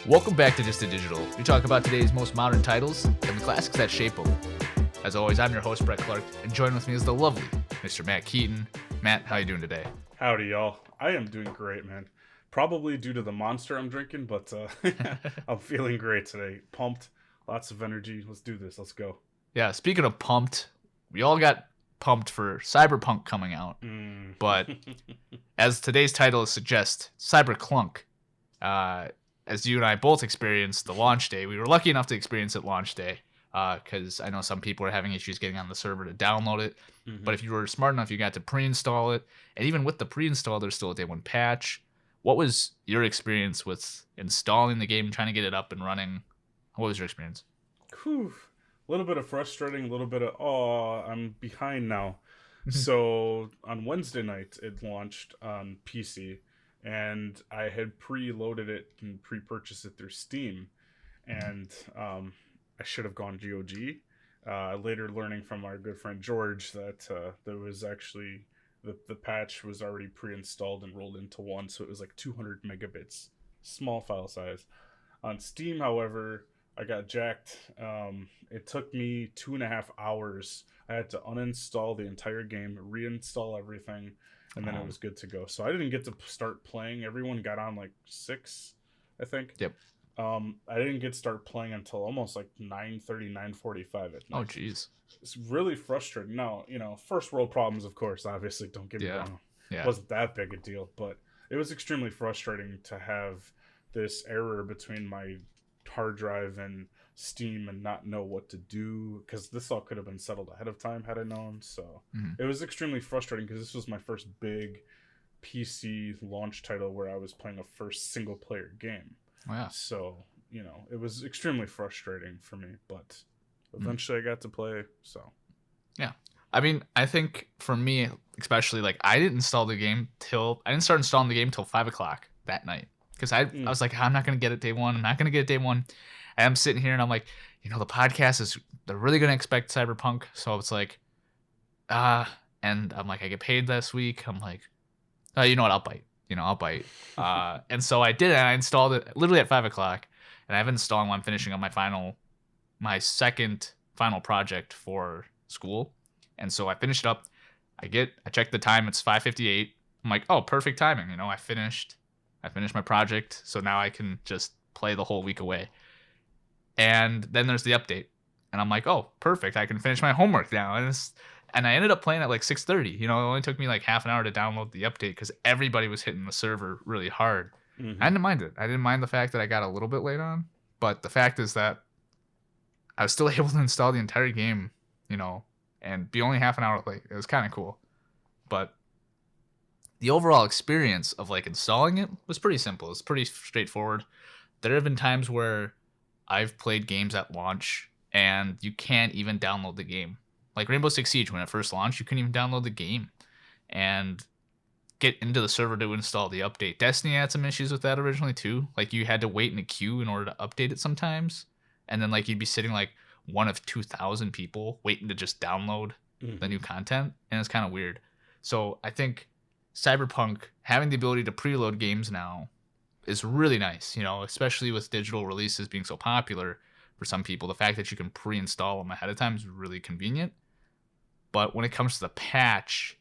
Welcome back to Just a Digital. We talk about today's most modern titles and the classics that shape them. As always, I'm your host, Brett Clark, and joining with me is the lovely Mr. Matt Keaton. Matt, how you doing today? Howdy, y'all. I am doing great, man. Probably due to the monster I'm drinking, but I'm feeling great today. Pumped, lots of energy. Let's do this. Let's go. Yeah, speaking of pumped, we all got pumped for Cyberpunk coming out. But as today's title suggests, CyberCLUNK. As you and I both experienced the launch day, we were lucky enough to experience it launch day because I know some people are having issues getting on the server to download it. But if you were smart enough, you got to pre-install it. And even with the pre-install, there's still a day one patch. What was your experience with installing the game, trying to get it up and running? What was your experience? Whew. A little bit of frustrating, a little bit of, I'm behind now. So on Wednesday night, it launched on PC. And I had pre-loaded it and pre-purchased it through Steam. And I should have gone GOG. Later learning from our good friend George that there was actually, the patch was already pre-installed and rolled into one. So it was like 200 megabits, small file size. On Steam, however, I got jacked. It took me 2.5 hours. I had to uninstall the entire game, reinstall everything, and then it was good to go. So I didn't get to start playing. Everyone got on like 6, I think. Yep. I didn't get to start playing until almost like 9:30, 9:45 at night. Oh, jeez. It's really frustrating. Now, first world problems, of course, obviously, don't get me wrong. Yeah. It wasn't that big a deal, but it was extremely frustrating to have this error between my hard drive and Steam and not know what to do, because this all could have been settled ahead of time had I known. So it was extremely frustrating because this was my first big PC launch title where I was playing a first single player game. Oh, yeah. So it was extremely frustrating for me, but eventually I got to play. So yeah, I mean, I think for me especially, like, I didn't start installing the game till 5:00 that night. Because I was like, I'm not going to get it day one. I'm not going to get it day one. And I'm sitting here and I'm like, the podcast they're really going to expect Cyberpunk. So it's like, and I'm like, I get paid this week. I'm like, oh, you know what? I'll bite. I'll bite. And so I did it. I installed it literally at 5:00. And I've installed while I'm finishing up my second final project for school. And so I finished it up. I checked the time. It's 5:58. I'm like, oh, perfect timing. I finished my project, so now I can just play the whole week away. And then there's the update, and I'm like, oh, perfect, I can finish my homework now. And I ended up playing at like 6:30. It only took me like half an hour to download the update because everybody was hitting the server really hard. I didn't mind it. I didn't mind the fact that I got a little bit late on, but the fact is that I was still able to install the entire game, and be only half an hour late. It was kind of cool, but the overall experience of like installing it was pretty simple. It's pretty straightforward. There have been times where I've played games at launch and you can't even download the game. Like Rainbow Six Siege, when it first launched, you couldn't even download the game and get into the server to install the update. Destiny had some issues with that originally too. Like you had to wait in a queue in order to update it sometimes. And then like you'd be sitting like one of 2,000 people waiting to just download the new content. And it's kind of weird. So I think Cyberpunk having the ability to preload games now is really nice, especially with digital releases being so popular for some people. The fact that you can pre-install them ahead of time is really convenient. But when it comes to the patch,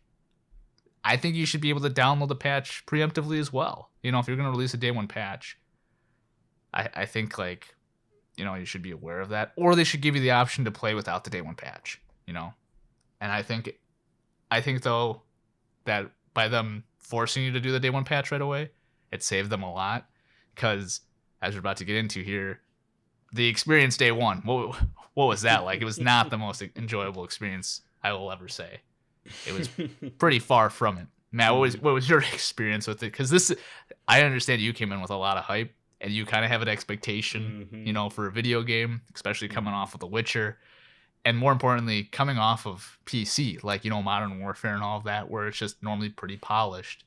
I think you should be able to download the patch preemptively as well. If you're going to release a day one patch, I think like, you should be aware of that. Or they should give you the option to play without the day one patch, And I think though that by them forcing you to do the day one patch right away, it saved them a lot. Because as we're about to get into here, the experience day one, what was that like? It was not the most enjoyable experience I will ever say. It was pretty far from it. Matt, what was your experience with it? Because I understand you came in with a lot of hype, and you kind of have an expectation, for a video game, especially coming off of The Witcher. And more importantly, coming off of PC, like, Modern Warfare and all of that, where it's just normally pretty polished.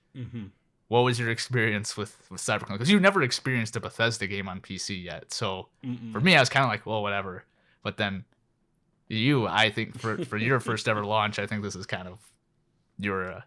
What was your experience with CyberCLUNK? Because you've never experienced a Bethesda game on PC yet. So for me, I was kind of like, well, whatever. But then I think for your first ever launch, I think this is kind of your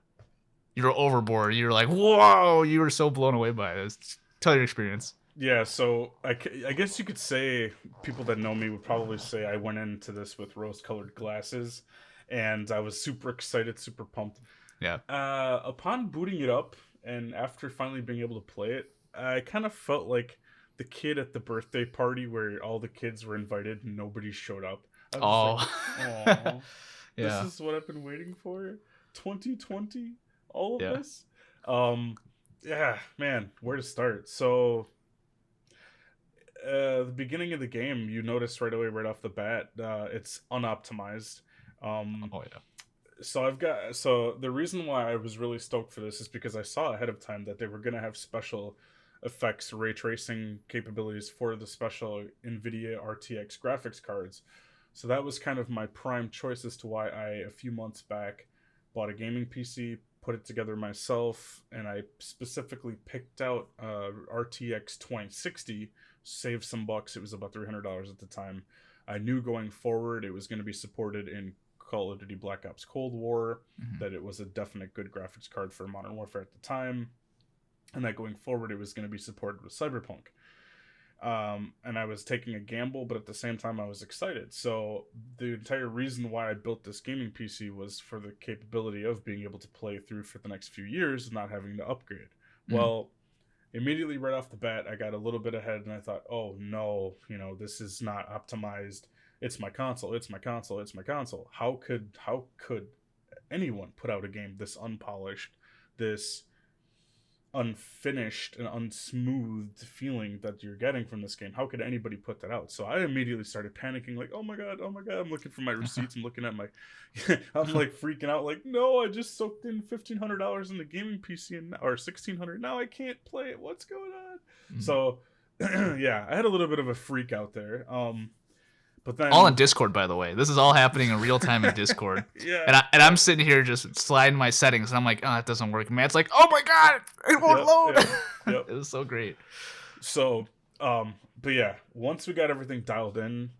overboard. You're like, whoa, you were so blown away by this. Tell your experience. Yeah, so I guess you could say people that know me would probably say I went into this with rose-colored glasses, and I was super excited, super pumped. Yeah. Upon booting it up and after finally being able to play it, I kind of felt like the kid at the birthday party where all the kids were invited and nobody showed up. I was just like, Oh. "Oh, this Yeah. is what I've been waiting for. 2020, all of Yeah. this." Um, yeah, man, where to start? So, the beginning of the game, you notice right away, right off the bat, it's unoptimized. Um, Oh yeah. so the reason why I was really stoked for this is because I saw ahead of time that they were gonna have special effects ray tracing capabilities for the special NVIDIA RTX graphics cards. So that was kind of my prime choice as to why I a few months back bought a gaming PC, put it together myself, and I specifically picked out RTX 2060, saved some bucks. It was about $300 at the time. I knew going forward it was going to be supported in Call of Duty Black Ops Cold War, Hmm. that it was a definite good graphics card for Modern Warfare at the time, and that going forward it was going to be supported with Cyberpunk. And I was taking a gamble, but at the same time I was excited. So the entire reason why I built this gaming PC was for the capability of being able to play through for the next few years and not having to upgrade. Hmm. Well, immediately right off the bat, I got a little bit ahead and I thought, oh no, this is not optimized. It's my console. It's my console. It's my console. How could anyone put out a game this unpolished, this unfinished and unsmoothed feeling that you're getting from this game? How could anybody put that out? So I immediately started panicking, like, oh my god, I'm looking for my receipts, I'm looking at my I'm like freaking out, like, no, I just soaked in $1,500 in the gaming PC and or 1,600, now I can't play it, what's going on? Hmm. So yeah, I had a little bit of a freak out there. But All in then Discord, by the way. This is all happening in real time in Discord. yeah, And I'm sitting here just sliding my settings, and I'm like, oh, it doesn't work. Matt's like, oh my god, it won't yep, load. yep, yep. It was so great. So, but yeah, once we got everything dialed in,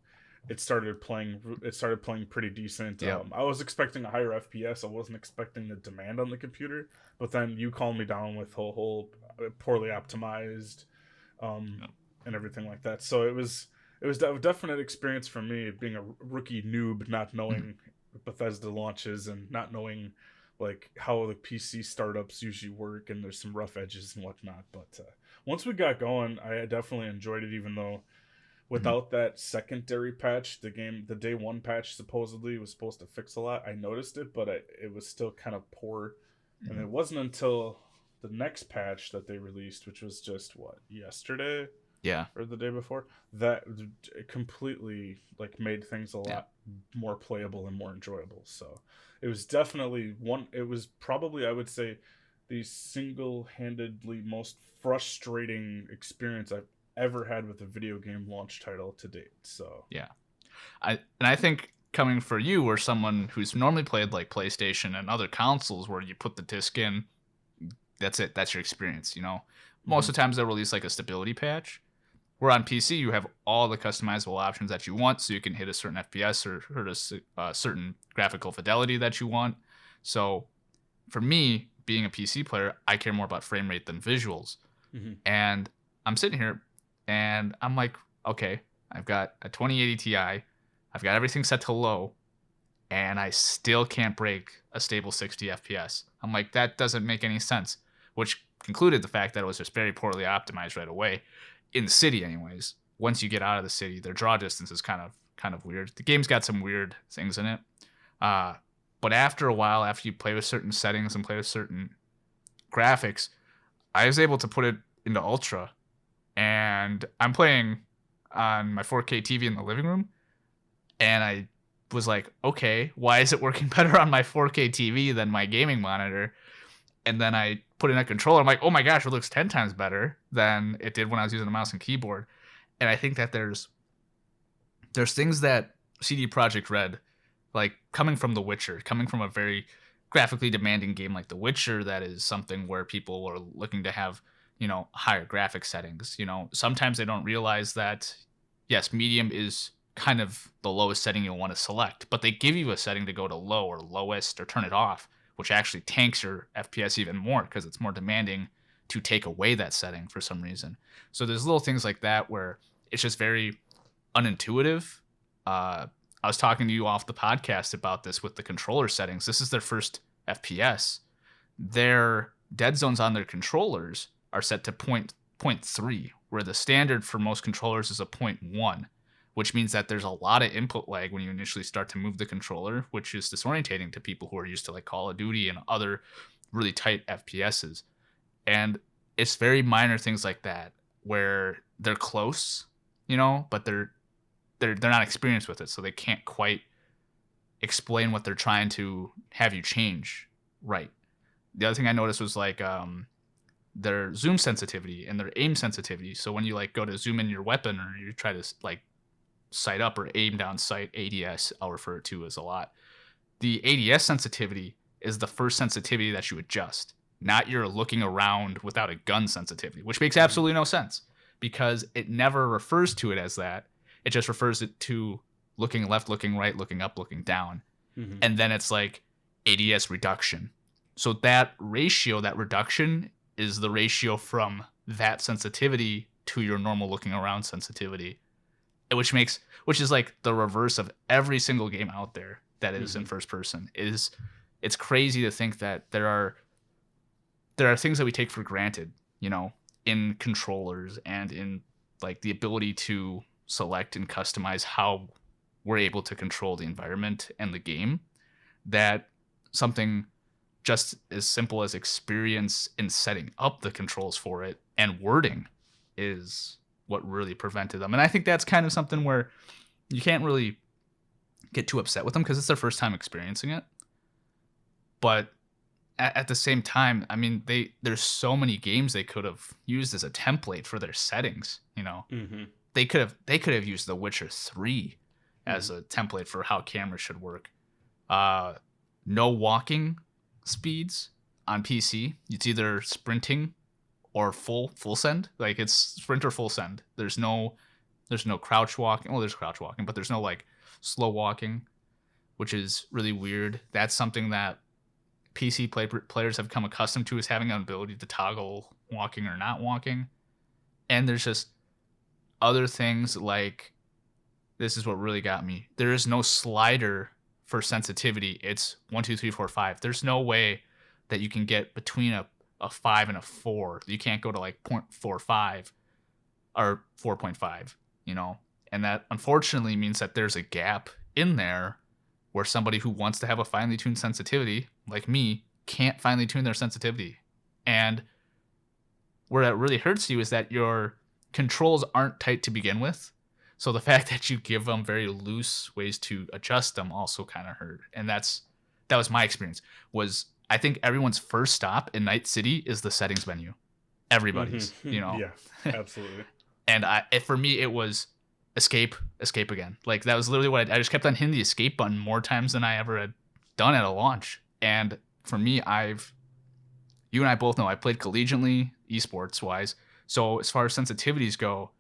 it started playing. It started playing pretty decent. Yep. I was expecting a higher FPS. I wasn't expecting the demand on the computer. But then you calmed me down with whole poorly optimized, um, Yep. and everything like that. So it was a definite experience for me being a rookie noob, not Mhm. knowing Bethesda launches and not knowing like how the PC startups usually work, and there's some rough edges and whatnot. But once we got going, I definitely enjoyed it, even though Mhm. without that secondary patch, the day one patch supposedly was supposed to fix a lot. I noticed it, but it was still kind of poor. And Mhm. it wasn't until the next patch that they released, which was just what, yesterday Yeah. or the day before, that it completely like made things a Yeah. lot more playable and more enjoyable. So it was definitely one. It was probably, I would say, the single-handedly most frustrating experience I've ever had with a video game launch title to date. So Yeah. I think coming for you or someone who's normally played like PlayStation and other consoles where you put the disc in, that's it. That's your experience. Most mhm. of the times they'll release like a stability patch. Where on PC you have all the customizable options that you want, so you can hit a certain FPS or hit a certain graphical fidelity that you want. So for me, being a PC player, I care more about frame rate than visuals. Mhm. And I'm sitting here and I'm like, okay, I've got a 2080 Ti, I've got everything set to low, and I still can't break a stable 60 FPS. I'm like, that doesn't make any sense, which concluded the fact that it was just very poorly optimized right away in the city anyways. Once you get out of the city, their draw distance is kind of weird. The game's got some weird things in it. Uh, but after a while, after you play with certain settings and play with certain graphics, I was able to put it into ultra, and I'm playing on my 4K TV in the living room, and I was like, okay, why is it working better on my 4K TV than my gaming monitor? And then I put in a controller. I'm like, oh my gosh, it looks 10 times better than it did when I was using a mouse and keyboard. And I think that there's things that CD Projekt Red, like coming from The Witcher, coming from a very graphically demanding game like The Witcher, that is something where people are looking to have, higher graphic settings. Sometimes they don't realize that, yes, medium is kind of the lowest setting you'll want to select, but they give you a setting to go to low or lowest or turn it off, which actually tanks your FPS even more because it's more demanding to take away that setting for some reason. So there's little things like that where it's just very unintuitive. I was talking to you off the podcast about this with the controller settings. This is their first FPS. Their dead zones on their controllers are set to 0.3, where the standard for most controllers is a 0.1, which means that there's a lot of input lag when you initially start to move the controller, which is disorientating to people who are used to like Call of Duty and other really tight FPSs. And it's very minor things like that where they're close, but they're not experienced with it, so they can't quite explain what they're trying to have you change right. The other thing I noticed was like their zoom sensitivity and their aim sensitivity. So when you like go to zoom in your weapon or you try to like sight up or aim down sight, ADS I'll refer to as a lot. The ADS sensitivity is the first sensitivity that you adjust, not your looking around without a gun sensitivity, which makes absolutely no sense because it never refers to it as that. It just refers it to looking left, looking right, looking up, looking down. Mm-hmm. And then it's like ADS reduction. So that ratio, that reduction is the ratio from that sensitivity to your normal looking around sensitivity, which is like the reverse of every single game out there that is in first person. It's crazy to think that there are things that we take for granted, in controllers and in like the ability to select and customize how we're able to control the environment and the game, that something just as simple as experience in setting up the controls for it and wording is what really prevented them. And I think that's kind of something where you can't really get too upset with them because it's their first time experiencing it. But at the same time, I mean, there's so many games they could have used as a template for their settings, Mm-hmm. They could have used The Witcher 3 as a template for how cameras should work. No walking speeds on PC. It's either sprinting or full send. Like it's sprint or full send. There's no crouch walking. Well, there's crouch walking, but there's no like slow walking, which is really weird. That's something that PC players have come accustomed to, is having an ability to toggle walking or not walking. And there's just other things like, this is what really got me. There is no slider for sensitivity. It's 1, 2, 3, 4, 5. There's no way that you can get between a 5 and a 4. You can't go to like 0.45 or 4.5, and that unfortunately means that there's a gap in there where somebody who wants to have a finely tuned sensitivity, like me, can't finely tune their sensitivity. And where that really hurts you is that your controls aren't tight to begin with. So the fact that you give them very loose ways to adjust them also kind of hurt. And that was my experience. I think everyone's first stop in Night City is the settings menu. Everybody's, Yeah, absolutely. And for me, it was escape again. Like that was literally what I just kept on hitting the escape button more times than I ever had done at a launch. And for me, you and I both know I played collegiately, esports wise. So as far as sensitivities go,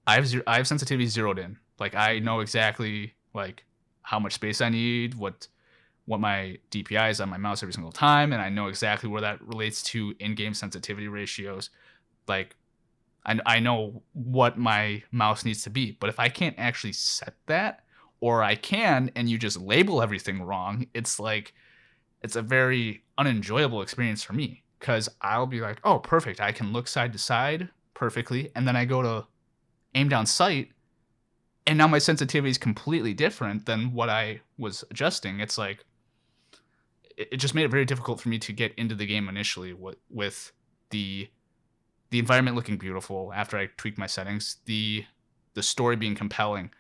I have sensitivity zeroed in. Like I know exactly like how much space I need, what my DPI is on my mouse every single time, and I know exactly where that relates to in-game sensitivity ratios. Like I know what my mouse needs to be. But if I can't actually set that, or I can and you just label everything wrong, it's a very unenjoyable experience for me, because I'll be like, oh, perfect, I can look side to side perfectly, and then I go to aim down sight, and now my sensitivity is completely different than what I was adjusting. It's like it just made it very difficult for me to get into the game initially with the environment looking beautiful after I tweaked my settings, the story being compelling,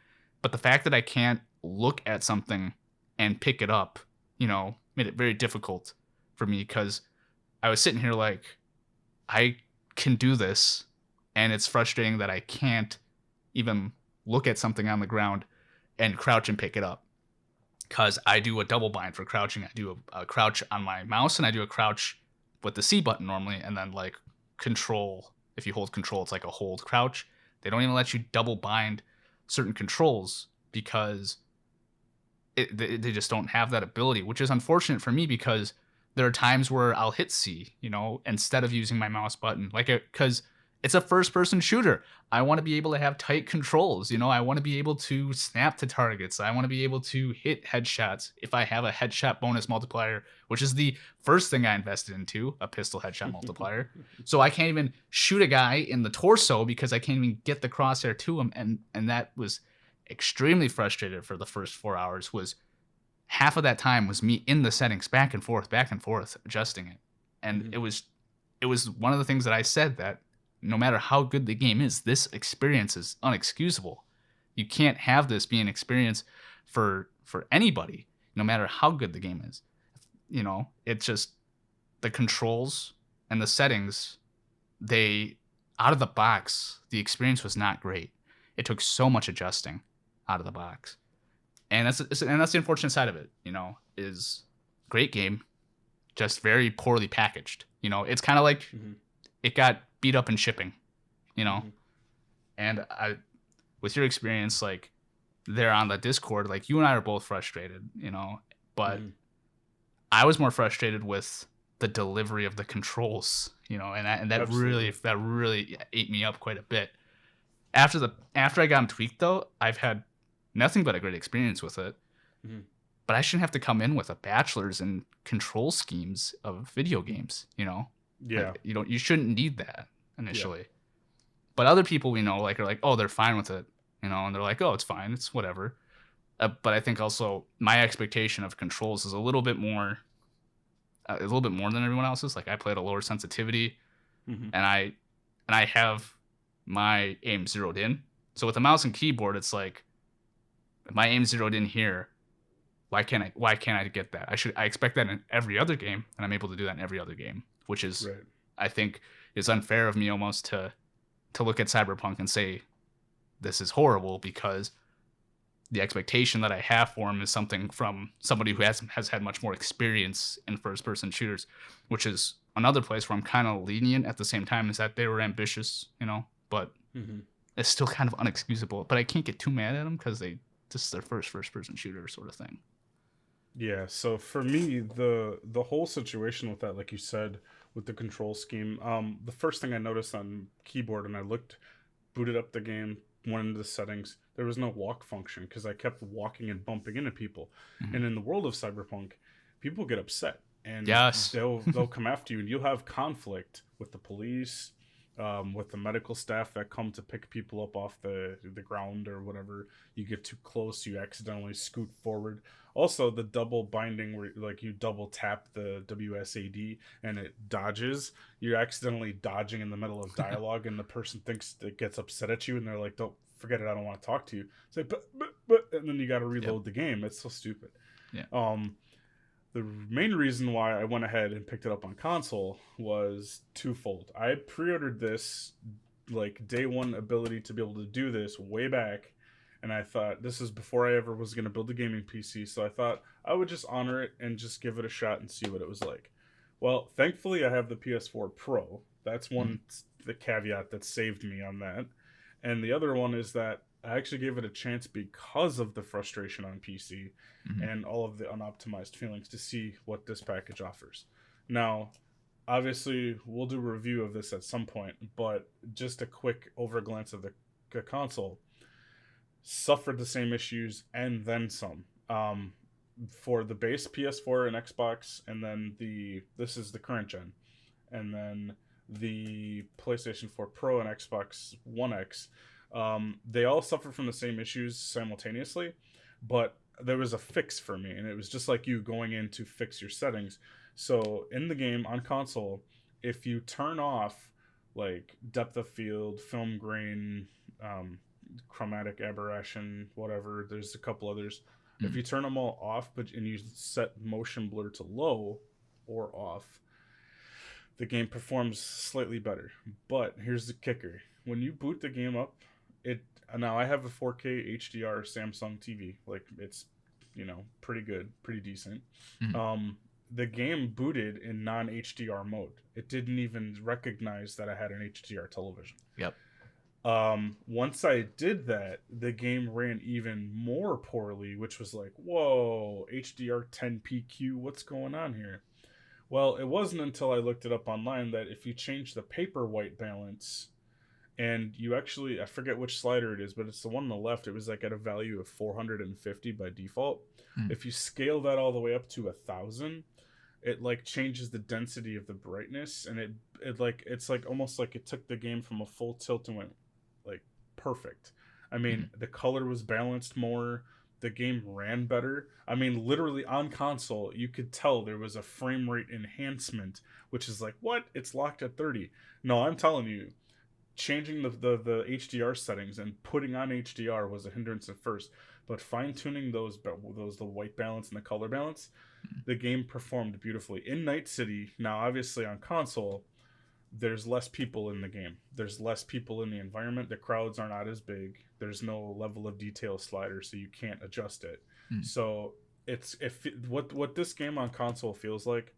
but the fact that I can't look at something and pick it up, made it very difficult for me, because I was sitting here like, I can do this, and it's frustrating that I can't even look at something on the ground and crouch and pick it up, because I do a double bind for crouching. I do a crouch on my mouse, and I do a crouch with the C button normally, and then like control. If you hold control, it's like a hold crouch. They don't even let you double bind certain controls because they just don't have that ability, which is unfortunate for me, because there are times where I'll hit C, instead of using my mouse button, because it's a first-person shooter. I want to be able to have tight controls. I want to be able to snap to targets. I want to be able to hit headshots if I have a headshot bonus multiplier, which is the first thing I invested into, a pistol headshot multiplier. So I can't even shoot a guy in the torso because I can't even get the crosshair to him. And that was extremely frustrated for the first 4 hours. Was half of that time was me in the settings back and forth, adjusting it. And it was one of the things that I said, that no matter how good the game is, this experience is unexcusable. You can't have this be an experience for anybody, no matter how good the game is. It's just the controls and the settings, out of the box, the experience was not great. It took so much adjusting out of the box. And that's the unfortunate side of it, is great game, just very poorly packaged. It's kind of like it got beat up in shipping, and with your experience, like there on the Discord, like you and I are both frustrated, but I was more frustrated with the delivery of the controls, and that really ate me up quite a bit. After I got them tweaked though, I've had nothing but a great experience with it. But I shouldn't have to come in with a bachelor's in control schemes of video games, Yeah. Like, you shouldn't need that initially. Yeah. But other people we know are like, oh, they're fine with it, and they're like, oh, it's fine, it's whatever. But I think also my expectation of controls is a little bit more than everyone else's. Like I play at a lower sensitivity, and I have my aim zeroed in. So with a mouse and keyboard, it's like my aim zeroed in here. Why can't I get that? I expect that in every other game, and I'm able to do that in every other game, which is right. I think is unfair of me almost to look at Cyberpunk and say this is horrible, because the expectation that I have for him is something from somebody who has had much more experience in first-person shooters, which is another place where I'm kind of lenient at the same time, is that they were ambitious, but it's still kind of unexcusable. But I can't get too mad at them because this is their first-person shooter sort of thing. Yeah, so for me, the whole situation with that, like you said, with the control scheme, the first thing I noticed on keyboard, and I booted up the game, went into the settings, there was no walk function because I kept walking and bumping into people. And in the world of Cyberpunk, people get upset, and yes. they'll come after you, and you'll have conflict with the police, with the medical staff that come to pick people up off the ground or whatever. You get too close, you accidentally scoot forward. Also, the double binding, where like you double tap the WSAD and it dodges. You're accidentally dodging in the middle of dialogue, and the person thinks it gets upset at you, and they're like, "Don't forget it. I don't want to talk to you." It's like, but, and then you got to reload the game. It's so stupid. Yeah. The main reason why I went ahead and picked it up on console was twofold. I pre-ordered this, like, day one ability to be able to do this way back, and I thought this is before I ever was going to build a gaming PC, so I thought I would just honor it and just give it a shot and see what it was like. Well, thankfully I have the PS4 Pro. That's the caveat that saved me on that. And the other one is that I actually gave it a chance because of the frustration on PC and all of the unoptimized feelings to see what this package offers. Now, obviously, we'll do a review of this at some point, but just a quick overglance of the console. Suffered the same issues and then some. For the base PS4 and Xbox, and then this is the current gen, and then the PlayStation 4 Pro and Xbox One X, they all suffer from the same issues simultaneously, but there was a fix for me, and it was just like you going in to fix your settings. So in the game on console, if you turn off like depth of field, film grain, chromatic aberration, whatever, there's a couple others. If you turn them all off, and you set motion blur to low or off, the game performs slightly better. But here's the kicker: when you boot the game up, now I have a 4K HDR Samsung TV, like it's pretty good, pretty decent. The game booted in non-HDR mode. It didn't even recognize that I had an HDR television. Yep. Once I did that, the game ran even more poorly, which was like, whoa, HDR 10PQ, what's going on here? Well, it wasn't until I looked it up online that if you change the paper white balance and you actually, I forget which slider it is, but it's the one on the left, it was like at a value of 450 by default. Mm, If you scale that all the way up to 1,000, it like changes the density of the brightness, and it like it's like almost like it took the game from a full tilt and went like perfect. I mean, mm, the color was balanced more, the game ran better. I mean, literally on console you could tell there was a frame rate enhancement, which is like, what, it's locked at 30. No, I'm telling you, changing the HDR settings and putting on HDR was a hindrance at first, but fine tuning those the white balance and the color balance, mm, the game performed beautifully in Night City. Now, obviously, on console, there's less people in the game. There's less people in the environment. The crowds are not as big. There's no level of detail slider, so you can't adjust it. mm, So it's if what this game on console feels like,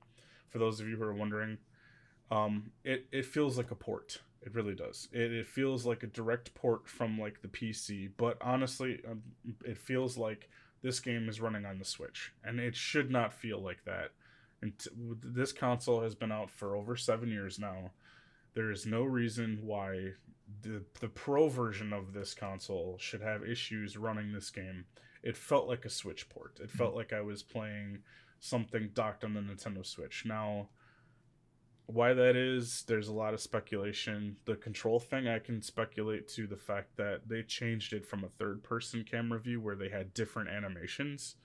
for those of you who are wondering, it feels like a port. It really does. It feels like a direct port from like the PC, but honestly, it feels like this game is running on the Switch, and it should not feel like that. And this console has been out for over 7 years now. There is no reason why the pro version of this console should have issues running this game. It felt like a Switch port. It mm, felt like I was playing something docked on the Nintendo Switch. Now, why that is, there's a lot of speculation. The control thing, I can speculate to the fact that they changed it from a third person camera view where they had different animations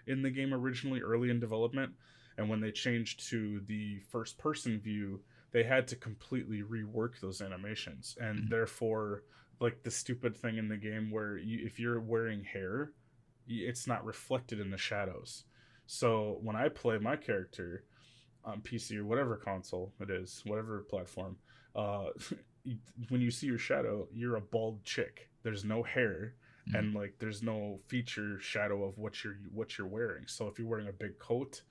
in the game originally early in development, and when they changed to the first person view, they had to completely rework those animations, and mm, therefore, like the stupid thing in the game where if you're wearing hair, it's not reflected in the shadows. So when I play my character on PC or whatever console it is, whatever platform, uh, when you see your shadow, you're a bald chick. There's no hair, mm. and like there's no feature shadow of what you're wearing. So if you're wearing a big coat,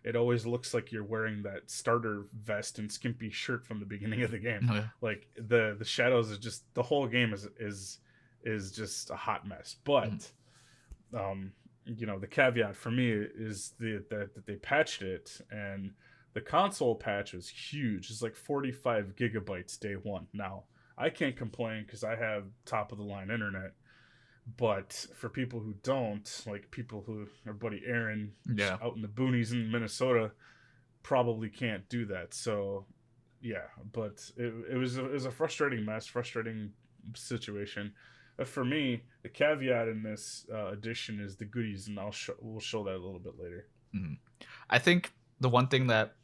it always looks like you're wearing that starter vest and skimpy shirt from the beginning of the game. Oh, yeah. Like the shadows is just, the whole game is just a hot mess. Mm, But the caveat for me is that they patched it, and the console patch was huge. It's like 45 gigabytes day one. Now, I can't complain because I have top of the line internet, but for people who don't, like people who, our buddy Aaron yeah. out in the boonies in Minnesota, probably can't do that. So yeah, but it was a frustrating mess, frustrating situation. For me, the caveat in this edition is the goodies, and we'll show that a little bit later. Mm. I think the one thing that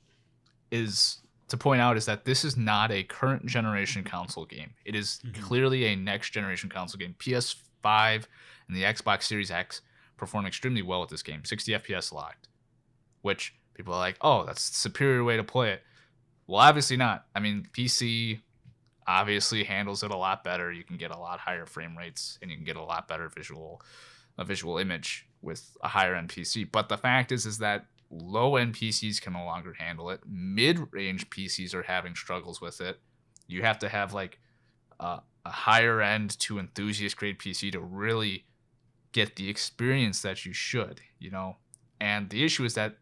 is to point out is that this is not a current generation console game. It is Mm-hmm. clearly a next generation console game. PS5 and the Xbox Series X perform extremely well with this game. 60 FPS locked, which people are like, oh, that's a superior way to play it. Well, obviously not. I mean, PC obviously handles it a lot better. You can get a lot higher frame rates, and you can get a lot better a visual image with a higher end PC. But the fact is that low end PCs can no longer handle it. Mid range PCs are having struggles with it. You have to have like a higher end to enthusiast grade PC to really get the experience that you should, you know. And the issue is that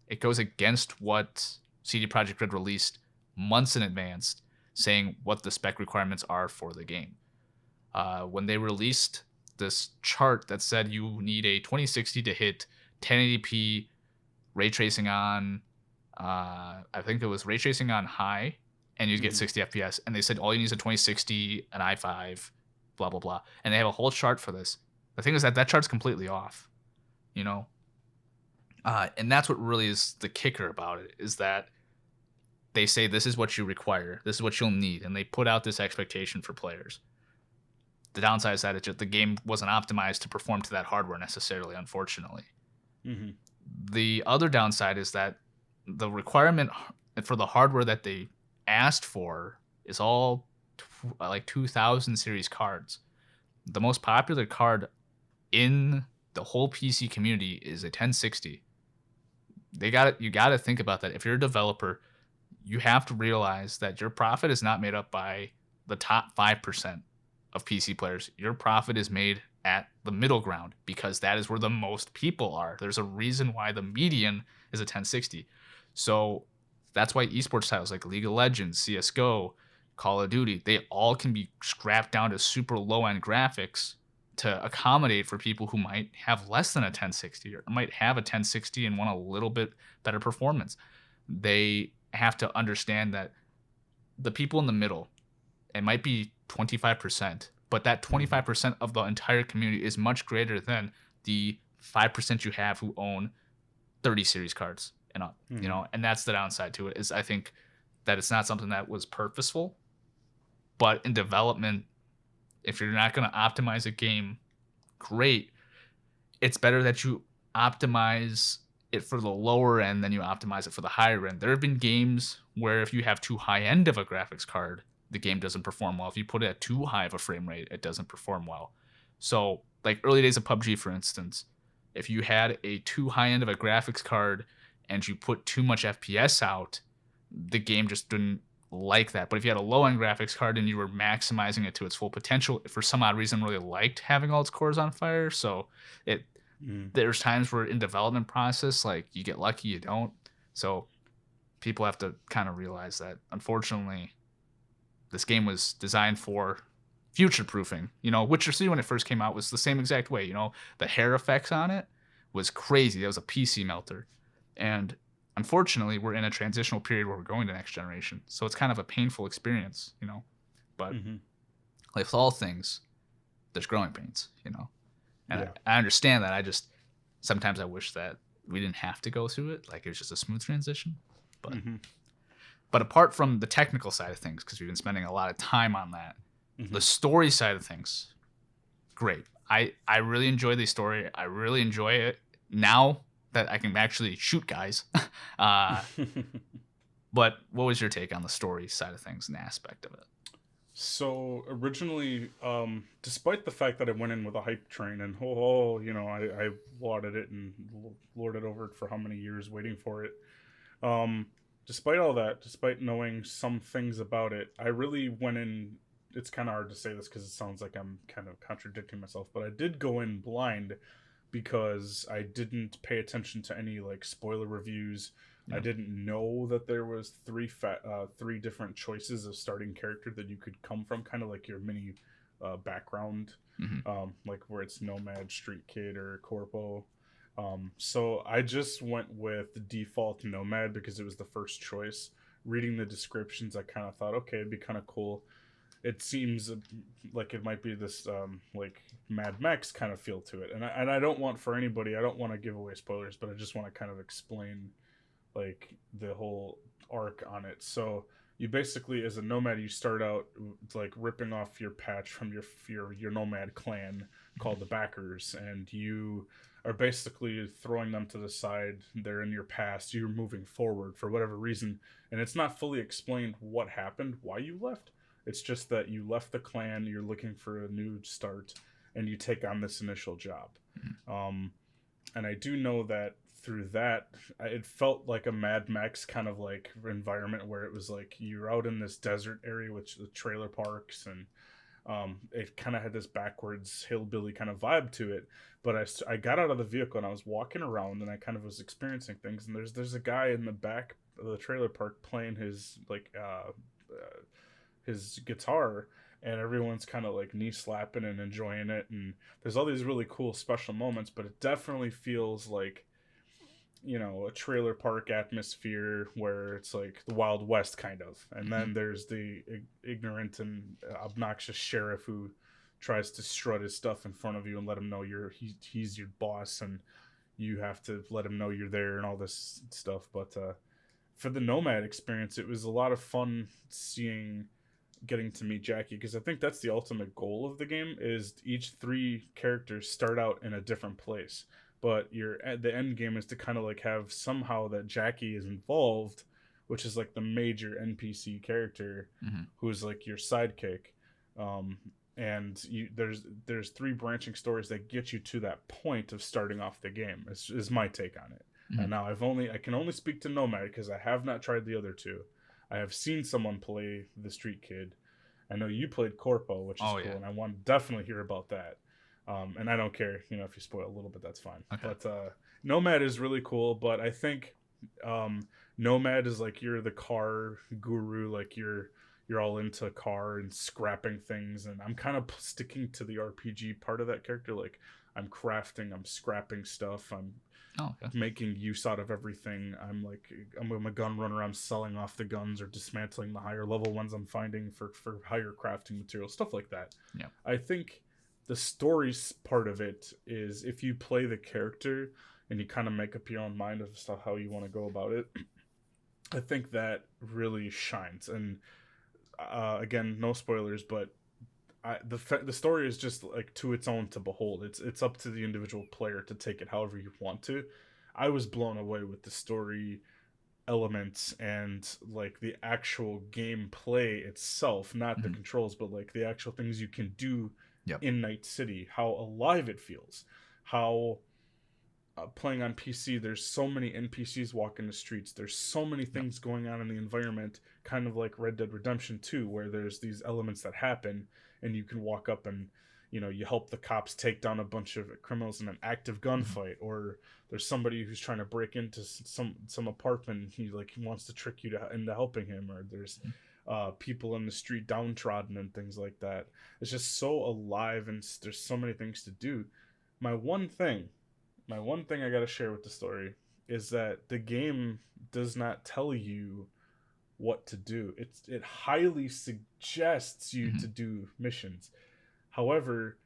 it goes against what CD Projekt Red released months in advance, saying what the spec requirements are for the game. When they released this chart that said you need a 2060 to hit 1080p ray tracing on, I think it was ray tracing on high, and you'd get Mm-hmm. 60 FPS. And they said all you need is a 2060, an i5, blah blah blah. And they have a whole chart for this. The thing is that chart's completely off, you know. And that's what really is the kicker about it, is that they say this is what you require, this is what you'll need, and they put out this expectation for players. The downside is that the game wasn't optimized to perform to that hardware necessarily, unfortunately. Mm-hmm. The other downside is that the requirement for the hardware that they asked for is all like 2000 series cards. The most popular card in the whole PC community is a 1060. You got to think about that. If you're a developer, you have to realize that your profit is not made up by the top 5% of PC players. Your profit is made at the middle ground, because that is where the most people are. There's a reason why the median is a 1060. So That's why esports titles like League of Legends, CS:GO, Call of Duty, they all can be scrapped down to super low end graphics to accommodate for people who might have less than a 1060 or might have a 1060 and want a little bit better performance. They have to understand that the people in the middle, it might be 25%, but that 25% of the entire community is much greater than the 5% you have who own 30 series cards and up, and that's the downside to it. Is I think that it's not something that was purposeful, but in development, if you're not going to optimize a game, great. It's better that you optimize it for the lower end than you optimize it for the higher end. There have been games where if you have too high end of a graphics card, the game doesn't perform well. If you put it at too high of a frame rate, it doesn't perform well. So, like early days of PUBG, for instance, if you had a too high end of a graphics card and you put too much FPS out, the game just didn't like that. But if you had a low end graphics card and you were maximizing it to its full potential, for some odd reason really liked having all its cores on fire. So there's times where in development process, like you get lucky, you don't. So people have to kind of realize that unfortunately this game was designed for future proofing. Witcher 3 when it first came out was the same exact way. The hair effects on it was crazy. That was a PC melter. And unfortunately, we're in a transitional period where we're going to next generation. So it's kind of a painful experience, But like with all things, there's growing pains, And I understand that. Sometimes I wish that we didn't have to go through it. Like it was just a smooth transition. But apart from the technical side of things, because we've been spending a lot of time on that, the story side of things, great. I really enjoy the story. I really enjoy it now that I can actually shoot guys. But what was your take on the story side of things and the aspect of it? So originally, despite the fact that I went in with a hype train and I lauded it and lorded over it for how many years waiting for it. Despite all that, despite knowing some things about it, I really went in. It's kind of hard to say this because it sounds like I'm kind of contradicting myself, but I did go in blind because I didn't pay attention to any like spoiler reviews. I didn't know that there was three different choices of starting character that you could come from, kind of like your mini background, like where it's Nomad, Street Kid, or Corpo. So I just went with default Nomad because it was the first choice. Reading the descriptions, I kind of thought, okay, it'd be kind of cool. It seems like it might be this like Mad Max kind of feel to it, and I don't want for anybody. I don't want to give away spoilers, but I just want to kind of explain like the whole arc on it. So you basically, as a nomad, you start out like ripping off your patch from your nomad clan called the Backers, and you are basically throwing them to the side. They're in your past. You're moving forward for whatever reason, and it's not fully explained what happened, why you left. It's just that you left the clan, you're looking for a new start, and you take on this initial job. And I do know that through that, it felt like a Mad Max kind of like environment where it was like you're out in this desert area with the trailer parks, and it kind of had this backwards hillbilly kind of vibe to it. But I got out of the vehicle and I was walking around and I kind of was experiencing things. And there's a guy in the back of the trailer park playing his his guitar, and everyone's kind of like knee slapping and enjoying it. And there's all these really cool special moments, but it definitely feels like, a trailer park atmosphere where it's like the Wild West kind of. And then there's the ignorant and obnoxious sheriff who tries to strut his stuff in front of you and let him know he's your boss and you have to let him know you're there and all this stuff. But for the Nomad experience, it was a lot of fun getting to meet Jackie, because I think that's the ultimate goal of the game, is each three characters start out in a different place, but the end game is to kind of like have somehow that Jackie is involved, which is like the major NPC character who's like your sidekick, and there's three branching stories that get you to that point of starting off the game. Is my take on it. And now I can only speak to Nomad because I have not tried the other two. I have seen someone play the Street Kid. I know you played Corpo, which is cool, and I want to definitely hear about that. And I don't care, if you spoil a little bit, that's fine. Okay. But Nomad is really cool, but I think Nomad is like you're the car guru, like you're all into car and scrapping things, and I'm kind of sticking to the RPG part of that character. Like I'm crafting, I'm scrapping stuff, I'm Oh, okay. making use out of everything. I'm a gun runner. I'm selling off the guns or dismantling the higher level ones I'm finding for higher crafting materials, stuff like that. Yeah. I think the stories part of it is if you play the character and you kind of make up your own mind of stuff how you want to go about it. I think that really shines. And again, no spoilers, but the story is just like to its own to behold. It's up to the individual player to take it however you want to. I was blown away with the story elements and like the actual gameplay itself, not the controls, but like the actual things you can do Yep. in Night City, how alive it feels, how playing on PC, there's so many NPCs walking the streets. There's so many things going on in the environment, kind of like Red Dead Redemption 2, where there's these elements that happen, and you can walk up and you help the cops take down a bunch of criminals in an active gunfight, or there's somebody who's trying to break into some apartment. He wants to trick you into helping him, or there's people in the street downtrodden and things like that. It's just so alive, and there's so many things to do. My one thing I gotta share with the story is that the game does not tell you what to do. It highly suggests you to do missions. However,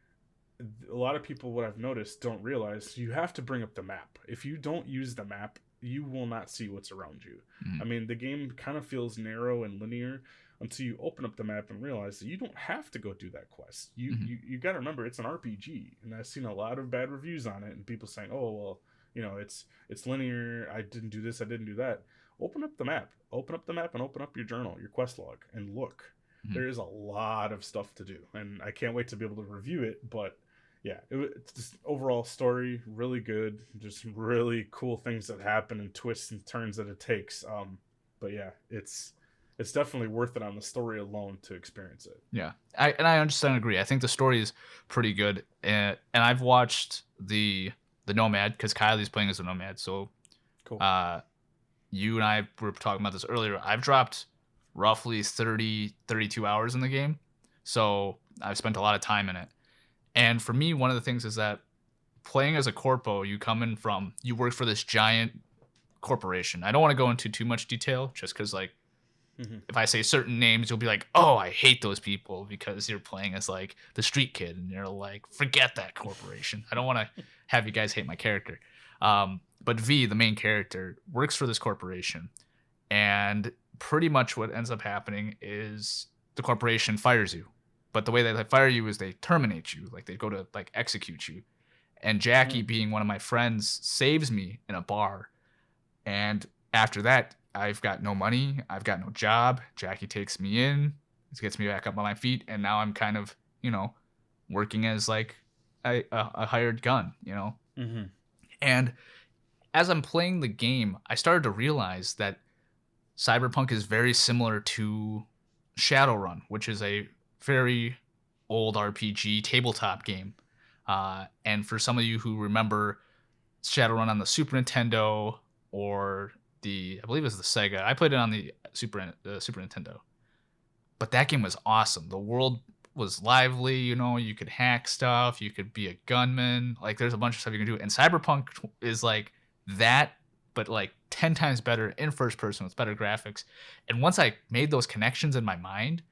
a lot of people, what I've noticed, don't realize you have to bring up the map. If you don't use the map, you will not see what's around you. I mean, the game kind of feels narrow and linear until you open up the map and realize that you don't have to go do that quest. You got to remember it's an RPG, and I've seen a lot of bad reviews on it and people saying, "Oh, well, it's linear. I didn't do this, I didn't do that." Open up the map. Open up the map and open up your journal, your quest log, and look. There is a lot of stuff to do, and I can't wait to be able to review it, but yeah, it's just overall story really good. Just really cool things that happen and twists and turns that it takes. But yeah, it's definitely worth it on the story alone to experience it. Yeah, I understand and agree. I think the story is pretty good, and I've watched the Nomad because Kylie's playing as a Nomad. So, Cool. You and I were talking about this earlier. I've dropped roughly 32 hours in the game, so I've spent a lot of time in it. And for me, one of the things is that playing as a corpo, you work for this giant corporation. I don't want to go into too much detail just because if I say certain names, you'll be like, "Oh, I hate those people," because you're playing as like the street kid, and you're like, "Forget that corporation." I don't want to have you guys hate my character. But V, the main character, works for this corporation, and pretty much what ends up happening is the corporation fires you. But the way they fire you is they terminate you, like they go to execute you. And Jackie, being one of my friends, saves me in a bar. And after that, I've got no money. I've got no job. Jackie takes me in, gets me back up on my feet, and now I'm kind of, working as like a hired gun, And as I'm playing the game, I started to realize that Cyberpunk is very similar to Shadowrun, which is a very old RPG tabletop game. And for some of you who remember Shadowrun on the Super Nintendo or I believe it was the Sega. I played it on the Super Nintendo. But that game was awesome. The world was lively, you could hack stuff, you could be a gunman. Like there's a bunch of stuff you can do. And Cyberpunk is like that, but like 10 times better in first person with better graphics. And once I made those connections in my mind,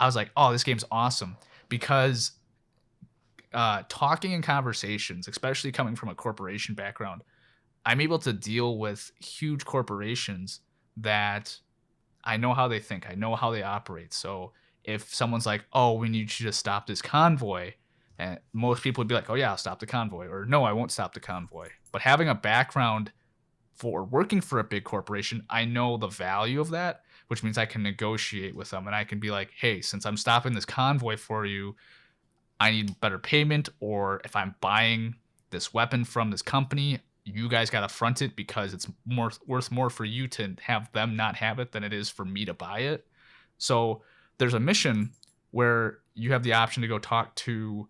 I was like, "Oh, this game's awesome." Because talking in conversations, especially coming from a corporation background, I'm able to deal with huge corporations that I know how they think. I know how they operate. So if someone's like, "Oh, we need you to stop this convoy," and most people would be like, "Oh yeah, I'll stop the convoy," or "No, I won't stop the convoy." But having a background for working for a big corporation, I know the value of that, which means I can negotiate with them and I can be like, "Hey, since I'm stopping this convoy for you, I need better payment, or if I'm buying this weapon from this company, you guys got to front it because it's worth more for you to have them not have it than it is for me to buy it." So there's a mission where you have the option to go talk to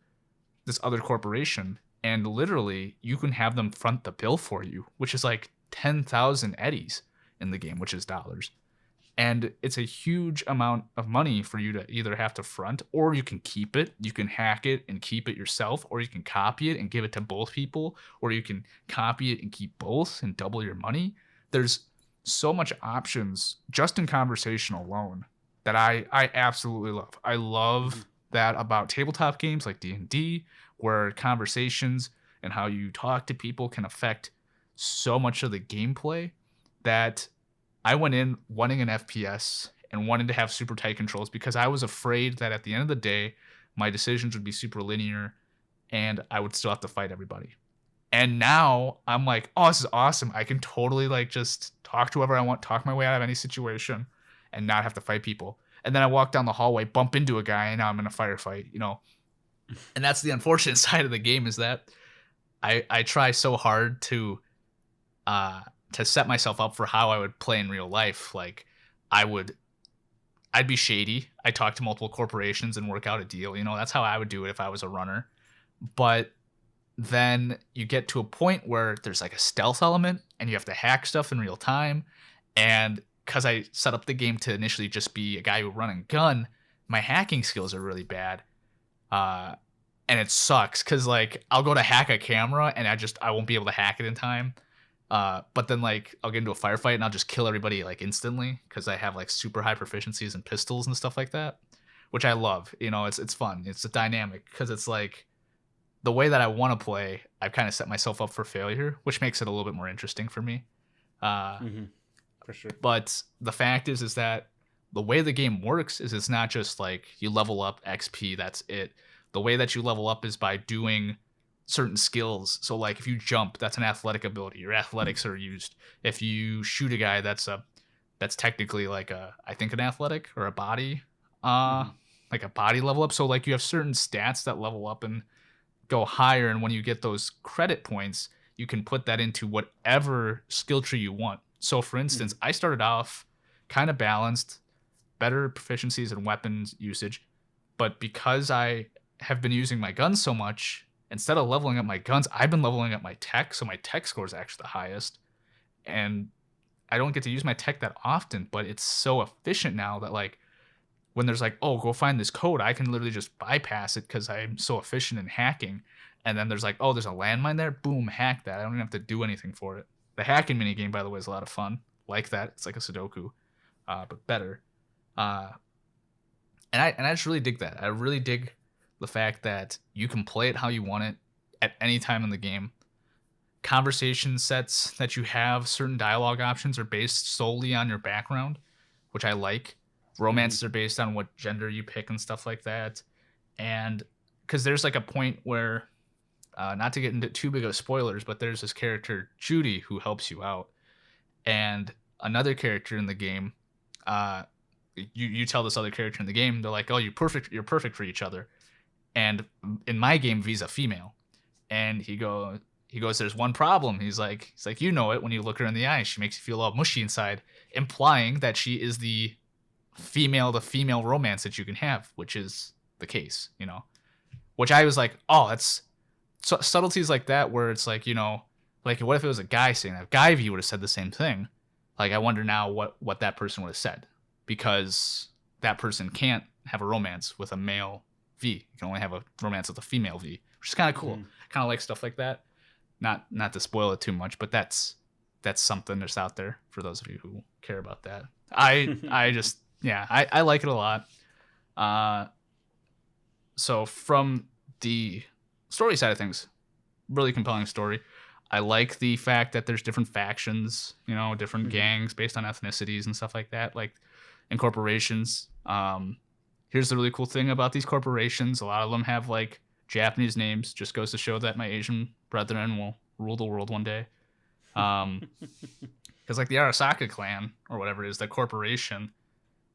this other corporation, and literally you can have them front the bill for you, which is like 10,000 eddies in the game, which is dollars. And it's a huge amount of money for you to either have to front, or you can keep it. You can hack it and keep it yourself, or you can copy it and give it to both people, or you can copy it and keep both and double your money. There's so much options just in conversation alone that I absolutely love. I love that about tabletop games like D&D, where conversations and how you talk to people can affect so much of the gameplay that I went in wanting an FPS and wanting to have super tight controls because I was afraid that at the end of the day, my decisions would be super linear and I would still have to fight everybody. And now I'm like, oh, this is awesome. I can totally like just talk to whoever I want, talk my way out of any situation and not have to fight people. And then I walk down the hallway, bump into a guy, and now I'm in a firefight, you know. And that's the unfortunate side of the game is that I try so hard to set myself up for how I would play in real life. Like I'd be shady. I'd talk to multiple corporations and work out a deal. You know, that's how I would do it if I was a runner. But then you get to a point where there's like a stealth element and you have to hack stuff in real time. And because I set up the game to initially just be a guy who run and gun, my hacking skills are really bad. And it sucks because like I'll go to hack a camera and I won't be able to hack it in time. But then like I'll get into a firefight and I'll just kill everybody like instantly because I have like super high proficiencies in pistols and stuff like that, which I love. You know, it's fun. It's a dynamic because it's like the way that I want to play. I've kind of set myself up for failure, which makes it a little bit more interesting for me. For sure. But the fact is that the way the game works is it's not just like you level up XP. That's it. The way that you level up is by doing certain skills. So like if you jump, that's an athletic ability. Your athletics are used. If you shoot a guy, that's technically like I think an athletic or a body, like a body level up. So like you have certain stats that level up and go higher. And when you get those credit points, you can put that into whatever skill tree you want. So for instance, I started off kind of balanced, better proficiencies in weapons usage, but because I have been using my guns so much, instead of leveling up my guns, I've been leveling up my tech, so my tech score is actually the highest. And I don't get to use my tech that often, but it's so efficient now that like when there's like, oh, go find this code, I can literally just bypass it because I'm so efficient in hacking. And then there's like, oh, there's a landmine there, boom, hack that. I don't even have to do anything for it. The hacking minigame, by the way, is a lot of fun. Like that. It's like a Sudoku, but better. And I just really dig that. I really dig the fact that you can play it how you want it at any time in the game. Conversation sets that you have, certain dialogue options are based solely on your background, which I like. Romances are based on what gender you pick and stuff like that. And because there's like a point where, not to get into too big of spoilers, but there's this character, Judy, who helps you out. And another character in the game, you tell this other character in the game, they're like, oh, you're perfect for each other. And in my game, V's a female. And he goes, there's one problem. He's like, you know it when you look her in the eye. She makes you feel all mushy inside, implying that she is the female to female romance that you can have, which is the case, you know. Which I was like, oh, that's subtleties like that where it's like, you know, like what if it was a guy saying that? Guy V would have said the same thing. Like I wonder now what that person would have said, because that person can't have a romance with a male V. You can only have a romance with a female V, which is kind of cool. Kind of like stuff like that. Not to spoil it too much, but that's something that's out there for those of you who care about that. I just I like it a lot. So from the story side of things, really compelling story. I like the fact that there's different factions, you know, different gangs based on ethnicities and stuff like that, like in corporations. Here's the really cool thing about these corporations. A lot of them have like Japanese names. Just goes to show that my Asian brethren will rule the world one day. Because like the Arasaka clan or whatever it is, the corporation,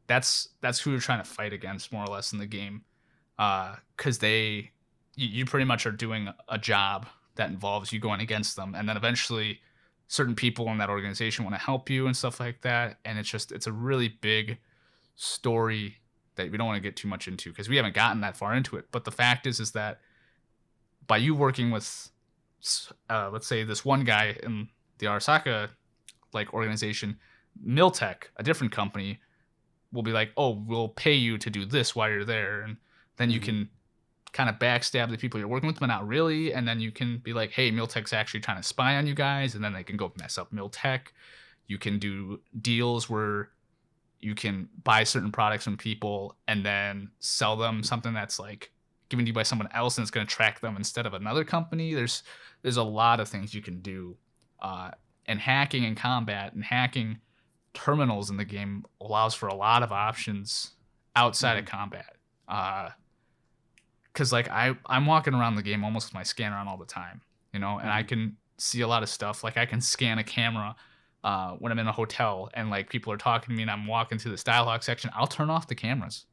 that's who you're trying to fight against more or less in the game. Because you pretty much are doing a job that involves you going against them, and then eventually certain people in that organization want to help you and stuff like that. And it's a really big story that we don't want to get too much into because we haven't gotten that far into it. But the fact is that by you working with, let's say this one guy in the Arasaka like organization. Miltech, a different company, will be like, oh, we'll pay you to do this while you're there, and then you can kind of backstab the people you're working with, but not really. And then you can be like, hey, Miltech's actually trying to spy on you guys, and then they can go mess up Miltech. You can do deals where you can buy certain products from people and then sell them something that's like given to you by someone else, and it's going to track them instead of another company. There's a lot of things you can do, and hacking and combat and hacking terminals in the game allows for a lot of options outside of combat. Because like I'm walking around the game almost with my scanner on all the time, and I can see a lot of stuff. Like I can scan a camera when I'm in a hotel and like people are talking to me and I'm walking through this dialogue section. I'll turn off the cameras,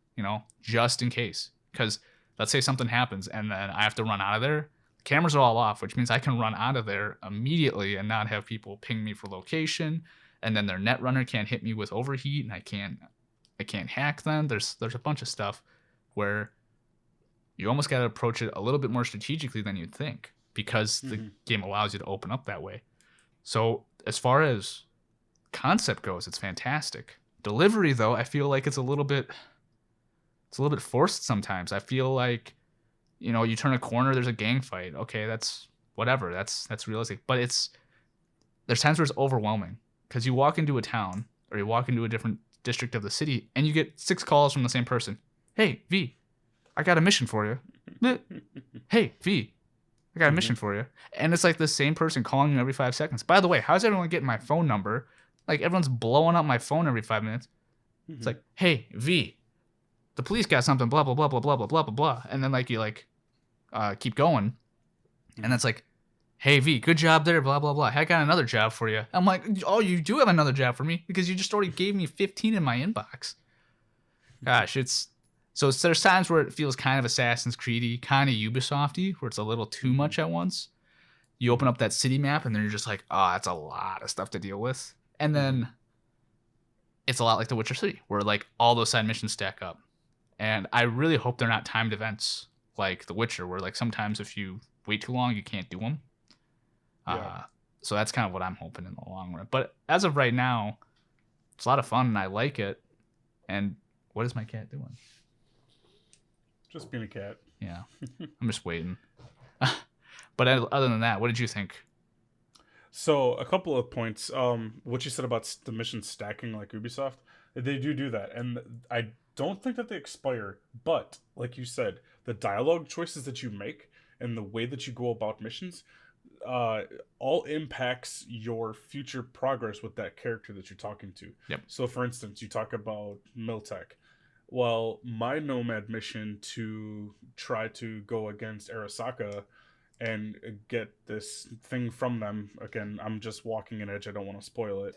just in case. Because let's say something happens and then I have to run out of there. The cameras are all off, which means I can run out of there immediately and not have people ping me for location. And then their netrunner can't hit me with overheat, and I can't hack them. There's a bunch of stuff where you almost got to approach it a little bit more strategically than you'd think, because the game allows you to open up that way. So as far as concept goes, it's fantastic. Delivery, though, I feel like it's a little bit forced sometimes. I feel like, you turn a corner, there's a gang fight. Okay, that's whatever. That's realistic. But there's times where it's overwhelming, because you walk into a town or you walk into a different district of the city and you get 6 calls from the same person. Hey, V, I got a mission for you. Hey, V, I got a mission for you. And it's like the same person calling you every 5 seconds. By the way, how's everyone getting my phone number? Like, everyone's blowing up my phone every 5 minutes. It's like, hey, V, the police got something, blah, blah, blah, blah, blah, blah, blah, blah, blah. And then, like, you, keep going. And that's like, hey, V, good job there, blah, blah, blah. I got another job for you. I'm like, oh, you do have another job for me? Because you just already gave me 15 in my inbox. Gosh, so there's times where it feels kind of Assassin's Creed-y, kind of Ubisoft-y, where it's a little too much at once. You open up that city map, and then you're just like, oh, that's a lot of stuff to deal with. And then it's a lot like The Witcher 3, where, like, all those side missions stack up. And I really hope they're not timed events like The Witcher, where, like, sometimes if you wait too long, you can't do them. Yeah. So that's kind of what I'm hoping in the long run. But as of right now, it's a lot of fun, and I like it. And what is my cat doing? Just being a cat. Yeah. I'm just waiting. But other than that, what did you think? So a couple of points. What you said about the mission stacking like Ubisoft, they do that. And I don't think that they expire. But like you said, the dialogue choices that you make and the way that you go about missions all impacts your future progress with that character that you're talking to. Yep. So for instance, you talk about Miltech. Well, my Nomad mission to try to go against Arasaka and get this thing from them, again, I'm just walking an edge, I don't want to spoil it.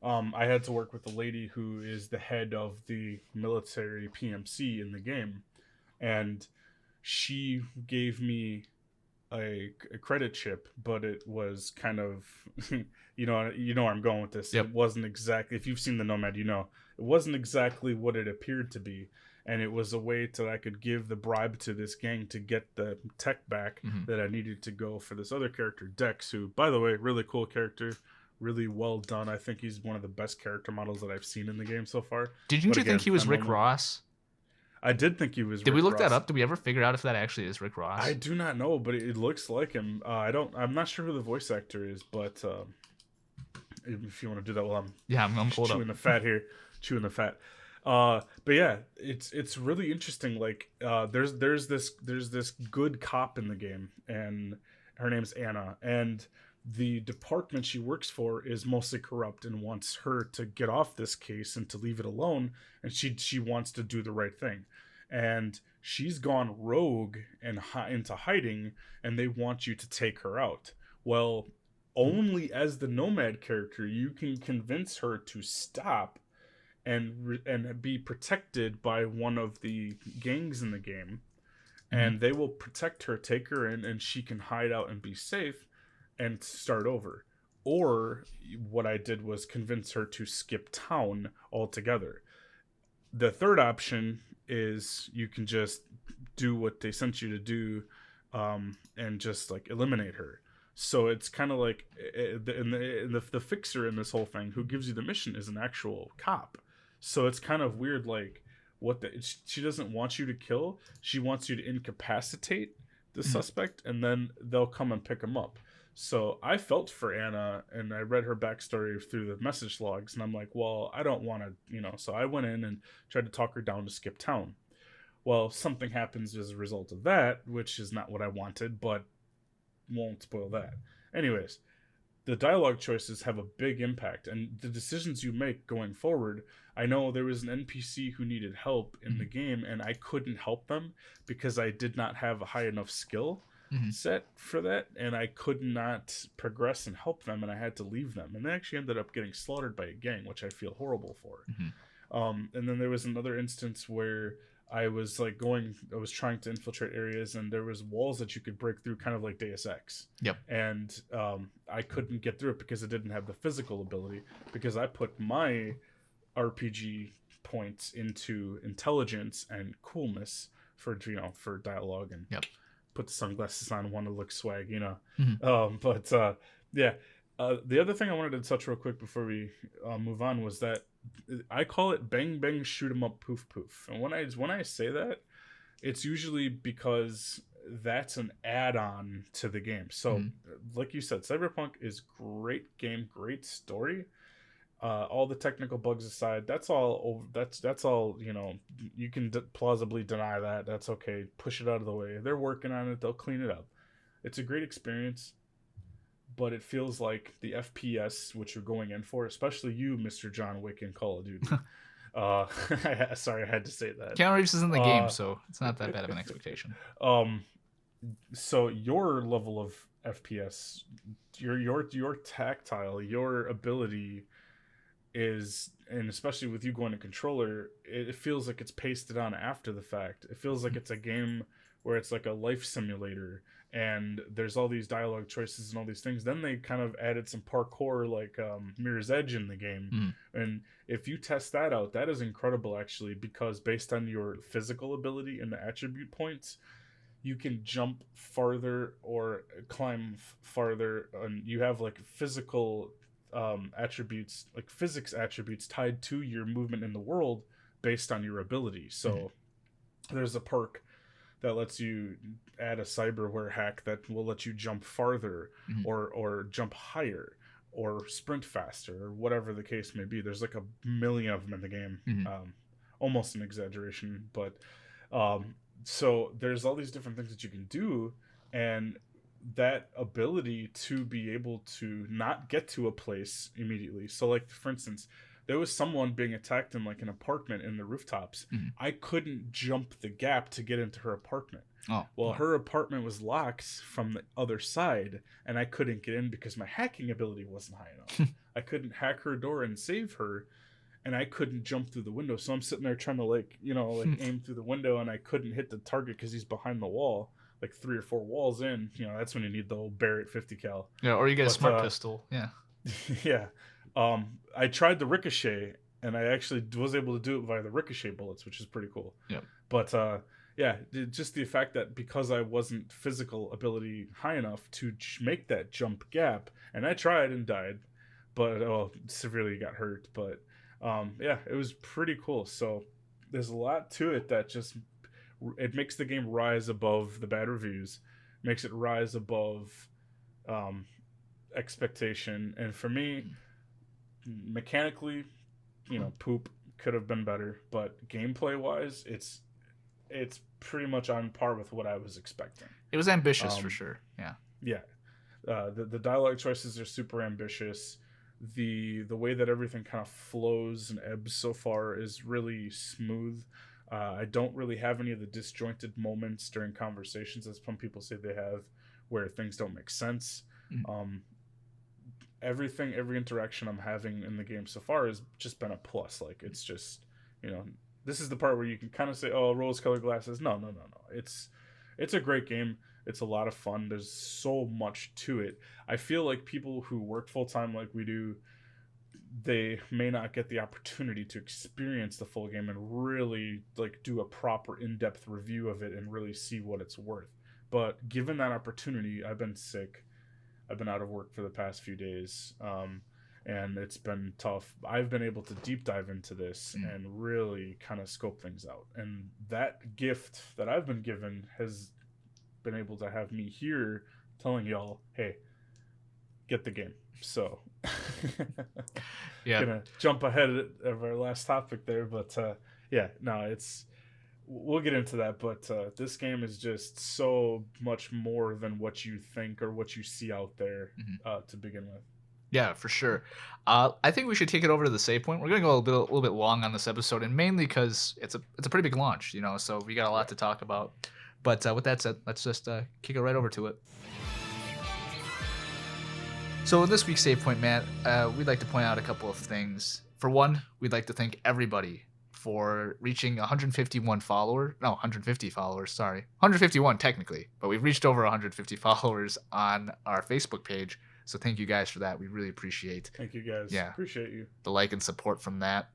I had to work with a lady who is the head of the military PMC in the game, and she gave me a credit chip, but it was kind of you know where I'm going with this. Yep. It wasn't exactly, if you've seen the Nomad, it wasn't exactly what it appeared to be, and it was a way that I could give the bribe to this gang to get the tech back that I needed to go for this other character, Dex, who, by the way, really cool character, really well done. I think he's one of the best character models that I've seen in the game so far. Didn't you think he was Rick Ross? I did think he was. Did we look that up? Did we ever figure out if that actually is Rick Ross? I do not know, but it looks like him. I'm not sure who the voice actor is, but if you want to do that while I'm chewing the fat here, chewing the fat. But yeah, it's really interesting. Like, there's this good cop in the game, and her name's Anna, and the department she works for is mostly corrupt and wants her to get off this case and to leave it alone, and she wants to do the right thing, and she's gone rogue and into hiding, and they want you to take her out. Well, only as the Nomad character you can convince her to stop and be protected by one of the gangs in the game, and they will protect her, take her in, and she can hide out and be safe and start over. Or what I did was convince her to skip town altogether. The third option is you can just do what they sent you to do, and just like eliminate her. So it's kind of like the fixer in this whole thing who gives you the mission is an actual cop. So it's kind of weird, like she doesn't want you to kill. She wants you to incapacitate the suspect, and then they'll come and pick him up. So I felt for Anna, and I read her backstory through the message logs, and I'm like, well, I don't want to. So I went in and tried to talk her down to skip town. Well, something happens as a result of that, which is not what I wanted, but won't spoil that. Anyways, the dialogue choices have a big impact, and the decisions you make going forward. I know there was an NPC who needed help in the game, and I couldn't help them because I did not have a high enough skill set for that, and I could not progress and help them, and I had to leave them. And they actually ended up getting slaughtered by a gang, which I feel horrible for. And then there was another instance where I was trying to infiltrate areas, and there was walls that you could break through, kind of like Deus Ex. Yep. And I couldn't get through it because it didn't have the physical ability, because I put my RPG points into intelligence and coolness for dialogue, and put the sunglasses on, want to look swag, The other thing I wanted to touch real quick before we move on was that I call it bang bang shoot 'em up poof poof, and when I say that, it's usually because that's an add-on to the game. So like you said, Cyberpunk is great game, great story. All the technical bugs aside, that's all you can plausibly deny that. That's okay. Push it out of the way. They're working on it. They'll clean it up. It's a great experience, but it feels like the FPS which you're going in for, especially you, Mr. John Wick in Call of Duty. Sorry, I had to say that. Keanu Reeves is in the game, so it's not that bad of an expectation. So your level of FPS, your tactile, your ability is, and especially with you going to controller, it feels like it's pasted on after the fact. It feels like it's a game where it's like a life simulator, and there's all these dialogue choices and all these things. Then they kind of added some parkour, like Mirror's Edge in the game. And if you test that out, that is incredible, actually, because based on your physical ability and the attribute points, you can jump farther or climb farther, and you have like physical attributes, like physics attributes tied to your movement in the world based on your ability. So there's a perk that lets you add a cyberware hack that will let you jump farther or jump higher or sprint faster, or whatever the case may be. There's like a million of them in the game. Almost an exaggeration, but so there's all these different things that you can do, and that ability to be able to not get to a place immediately. So like, for instance, there was someone being attacked in like an apartment in the rooftops. I couldn't jump the gap to get into her apartment. Her apartment was locked from the other side, and I couldn't get in because my hacking ability wasn't high enough. I couldn't hack her door and save her, and I couldn't jump through the window. So I'm sitting there trying to aim through the window, and I couldn't hit the target because he's behind the wall, like 3 or 4 walls in. That's when you need the old Barrett 50 cal. Yeah, or you get a smart pistol. Yeah. Yeah. I tried the ricochet, and I actually was able to do it via the ricochet bullets, which is pretty cool. Yeah. But just the fact that because I wasn't physical ability high enough to make that jump gap, and I tried and died, but severely got hurt. But it was pretty cool. So there's a lot to it that just it makes the game rise above the bad reviews, makes it rise above expectation, and for me, mechanically, poop, could have been better, but gameplay wise, it's pretty much on par with what I was expecting. It was ambitious for sure. The dialogue choices are super ambitious. The way that everything kind of flows and ebbs so far is really smooth. I don't really have any of the disjointed moments during conversations, as some people say they have, where things don't make sense. Every interaction I'm having in the game so far has just been a plus. Like, it's just, this is the part where you can kind of say, oh, rose-colored glasses. No. It's a great game. It's a lot of fun. There's so much to it. I feel like people who work full-time like we do, they may not get the opportunity to experience the full game and really do a proper in-depth review of it and really see what it's worth. But given that opportunity, I've been sick. I've been out of work for the past few days, and it's been tough. I've been able to deep dive into this and really kind of scope things out. And that gift that I've been given has been able to have me here telling y'all, hey, get the game. So, Yeah. gonna jump ahead of our last topic there, but yeah, no, we'll get into that. But this game is just so much more than what you think or what you see out there to begin with. Yeah, for sure. I think we should take it over to the save point. We're gonna go a little bit long on this episode, and mainly because it's a pretty big launch, so we got a lot to talk about. But with that said, let's just kick it right over to it. So in this week's save point, Matt, we'd like to point out a couple of things. For one, we'd like to thank everybody for reaching 151 followers. No, 150 followers, sorry. 151 technically, but we've reached over 150 followers on our Facebook page. So thank you guys for that. We really appreciate. Thank you guys. Yeah, appreciate you. The like and support from that.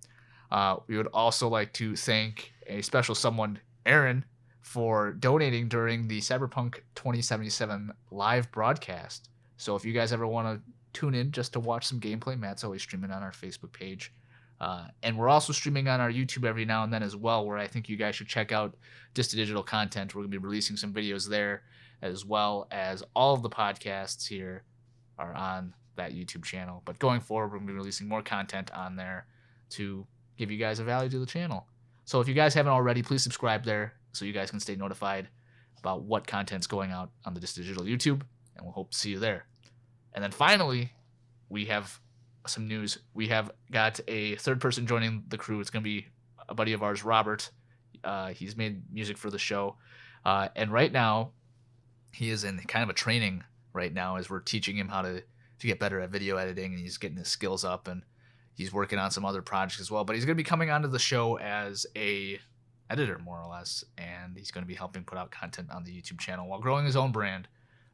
We would also like to thank a special someone, Aaron, for donating during the Cyberpunk 2077 live broadcast. So if you guys ever want to tune in just to watch some gameplay, Matt's always streaming on our Facebook page. And we're also streaming on our YouTube every now and then as well, where I think you guys should check out Dista Digital content. We're going to be releasing some videos there, as well as all of the podcasts here are on that YouTube channel. But going forward, we're going to be releasing more content on there to give you guys a value to the channel. So if you guys haven't already, please subscribe there so you guys can stay notified about what content's going out on the Dista Digital YouTube, and we'll hope to see you there. And then finally, we have some news. We have got a third person joining the crew. It's going to be a buddy of ours, Robert. He's made music for the show. And right now, he is in kind of a training right now as we're teaching him how to get better at video editing, and he's getting his skills up, and he's working on some other projects as well. But he's going to be coming onto the show as a editor, more or less, and he's going to be helping put out content on the YouTube channel while growing his own brand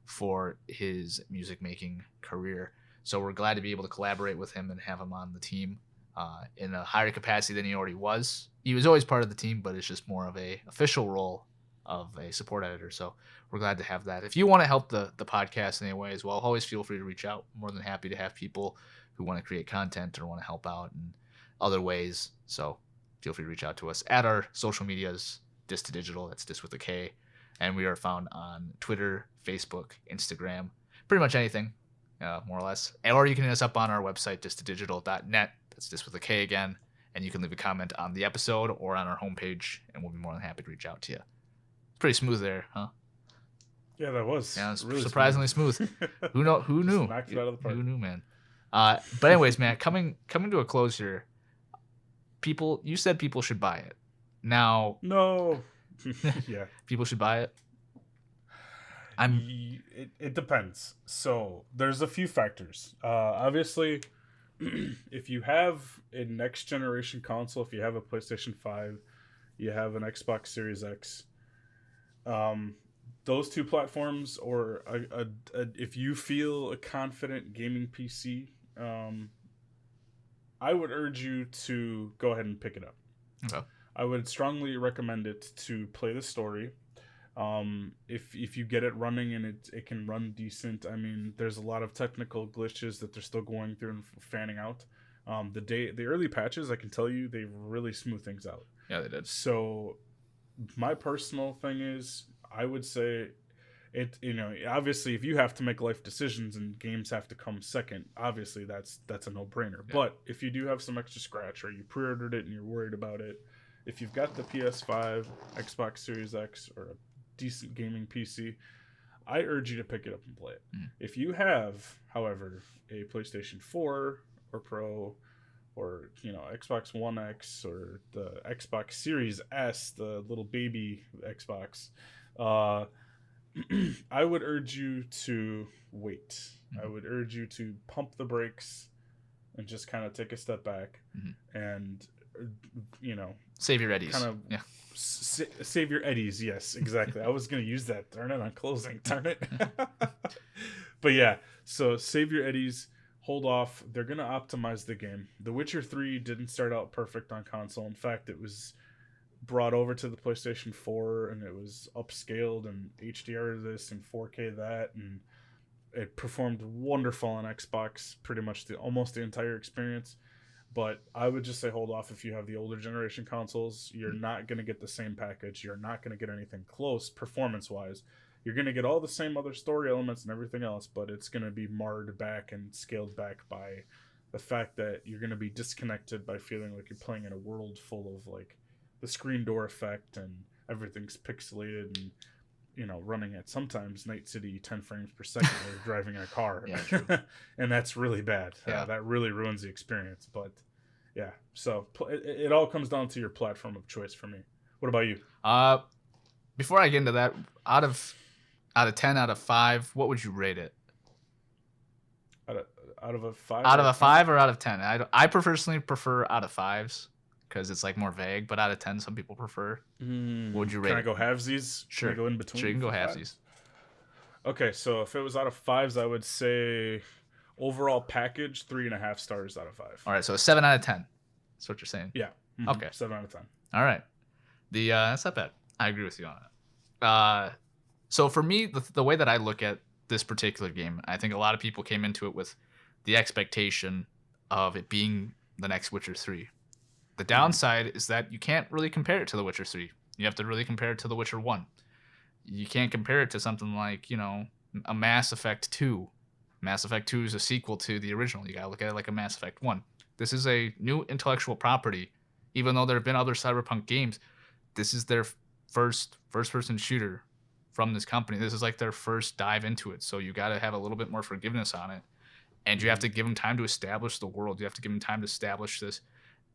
for his music making career. So we're glad to be able to collaborate with him and have him on the team in a higher capacity than he already was. He was always part of the team, but it's just more of a official role of a support editor. So we're glad to have that. If you want to help the podcast in any way as well, always feel free to reach out. I'm more than happy to have people who want to create content or want to help out in other ways. So feel free to reach out to us at our social medias, Dista Digital, that's Dis with a K. And we are found on Twitter, Facebook, Instagram, pretty much anything, more or less. Or you can hit us up on our website, distadigital.net. That's Dis with a K again. And you can leave a comment on the episode or on our homepage, and we'll be more than happy to reach out to you. It's pretty smooth there, huh? Yeah, that was. Yeah, it's really surprisingly smooth. Who knew? Knocked it out of the park. Who knew, man? But anyways, man, coming to a close here. You said people should buy it. Now, no. Yeah, people should buy it. It depends. So there's a few factors. Obviously, if you have a next generation console, if you have a PlayStation 5, you have an Xbox Series X, those two platforms, or if you feel a confident gaming PC, I would urge you to go ahead and pick it up. Okay. I would strongly recommend it to play the story. If you get it running and it can run decent. I mean, there's a lot of technical glitches that they're still going through and fanning out. The early patches, I can tell you, they really smooth things out. Yeah, they did. So my personal thing is, I would say it, obviously if you have to make life decisions and games have to come second, obviously that's a no-brainer. Yeah. But if you do have some extra scratch, or you pre-ordered it and you're worried about it, if you've got the PS5, Xbox Series X, or a decent gaming PC, I urge you to pick it up and play it. If you have, however, a PlayStation 4 or Pro, or Xbox One X, or the Xbox Series S, the little baby Xbox, I would urge you to wait. I would urge you to pump the brakes and just kind of take a step back and save your eddies. Kind of save your eddies. Yes, exactly. I was going to use that. Darn it, on closing. Darn it. But yeah, so save your eddies. Hold off. They're going to optimize the game. The Witcher 3 didn't start out perfect on console. In fact, it was brought over to the PlayStation 4 and it was upscaled and HDR this and 4K that, and it performed wonderful on Xbox, pretty much almost the entire experience. But I would just say hold off if you have the older generation consoles. You're not going to get the same package. You're not going to get anything close performance wise. You're going to get all the same other story elements and everything else, but it's going to be marred back and scaled back by the fact that you're going to be disconnected by feeling like you're playing in a world full of like the screen door effect and everything's pixelated and running at sometimes Night City 10 frames per second while you're driving a car. Yeah, and that's really bad. Yeah. That really ruins the experience. But yeah, so it all comes down to your platform of choice for me. What about you? Before I get into that, out of 10, out of 5, what would you rate it? Out of a 5? Out of a 5 or out of 10? I personally prefer out of 5s. Because it's like more vague, but out of 10, some people prefer. What would you rate? Can I go halvesies? Sure. Can I go in between? Sure, you can go halvesies. Okay, so if it was out of 5s, I would say overall package 3.5 stars out of 5. All right, so a 7 out of 10. That's what you're saying. Yeah. Mm-hmm. Okay. 7 out of 10. All right. That's not bad. I agree with you on it. So for me, the way that I look at this particular game, I think a lot of people came into it with the expectation of it being the next Witcher 3. The downside is that you can't really compare it to The Witcher 3. You have to really compare it to The Witcher 1. You can't compare it to something like, a Mass Effect 2. Mass Effect 2 is a sequel to the original. You gotta look at it like a Mass Effect 1. This is a new intellectual property. Even though there have been other Cyberpunk games, this is their first-person shooter from this company. This is like their first dive into it. So you gotta have a little bit more forgiveness on it. And you have to give them time to establish the world. You have to give them time to establish this.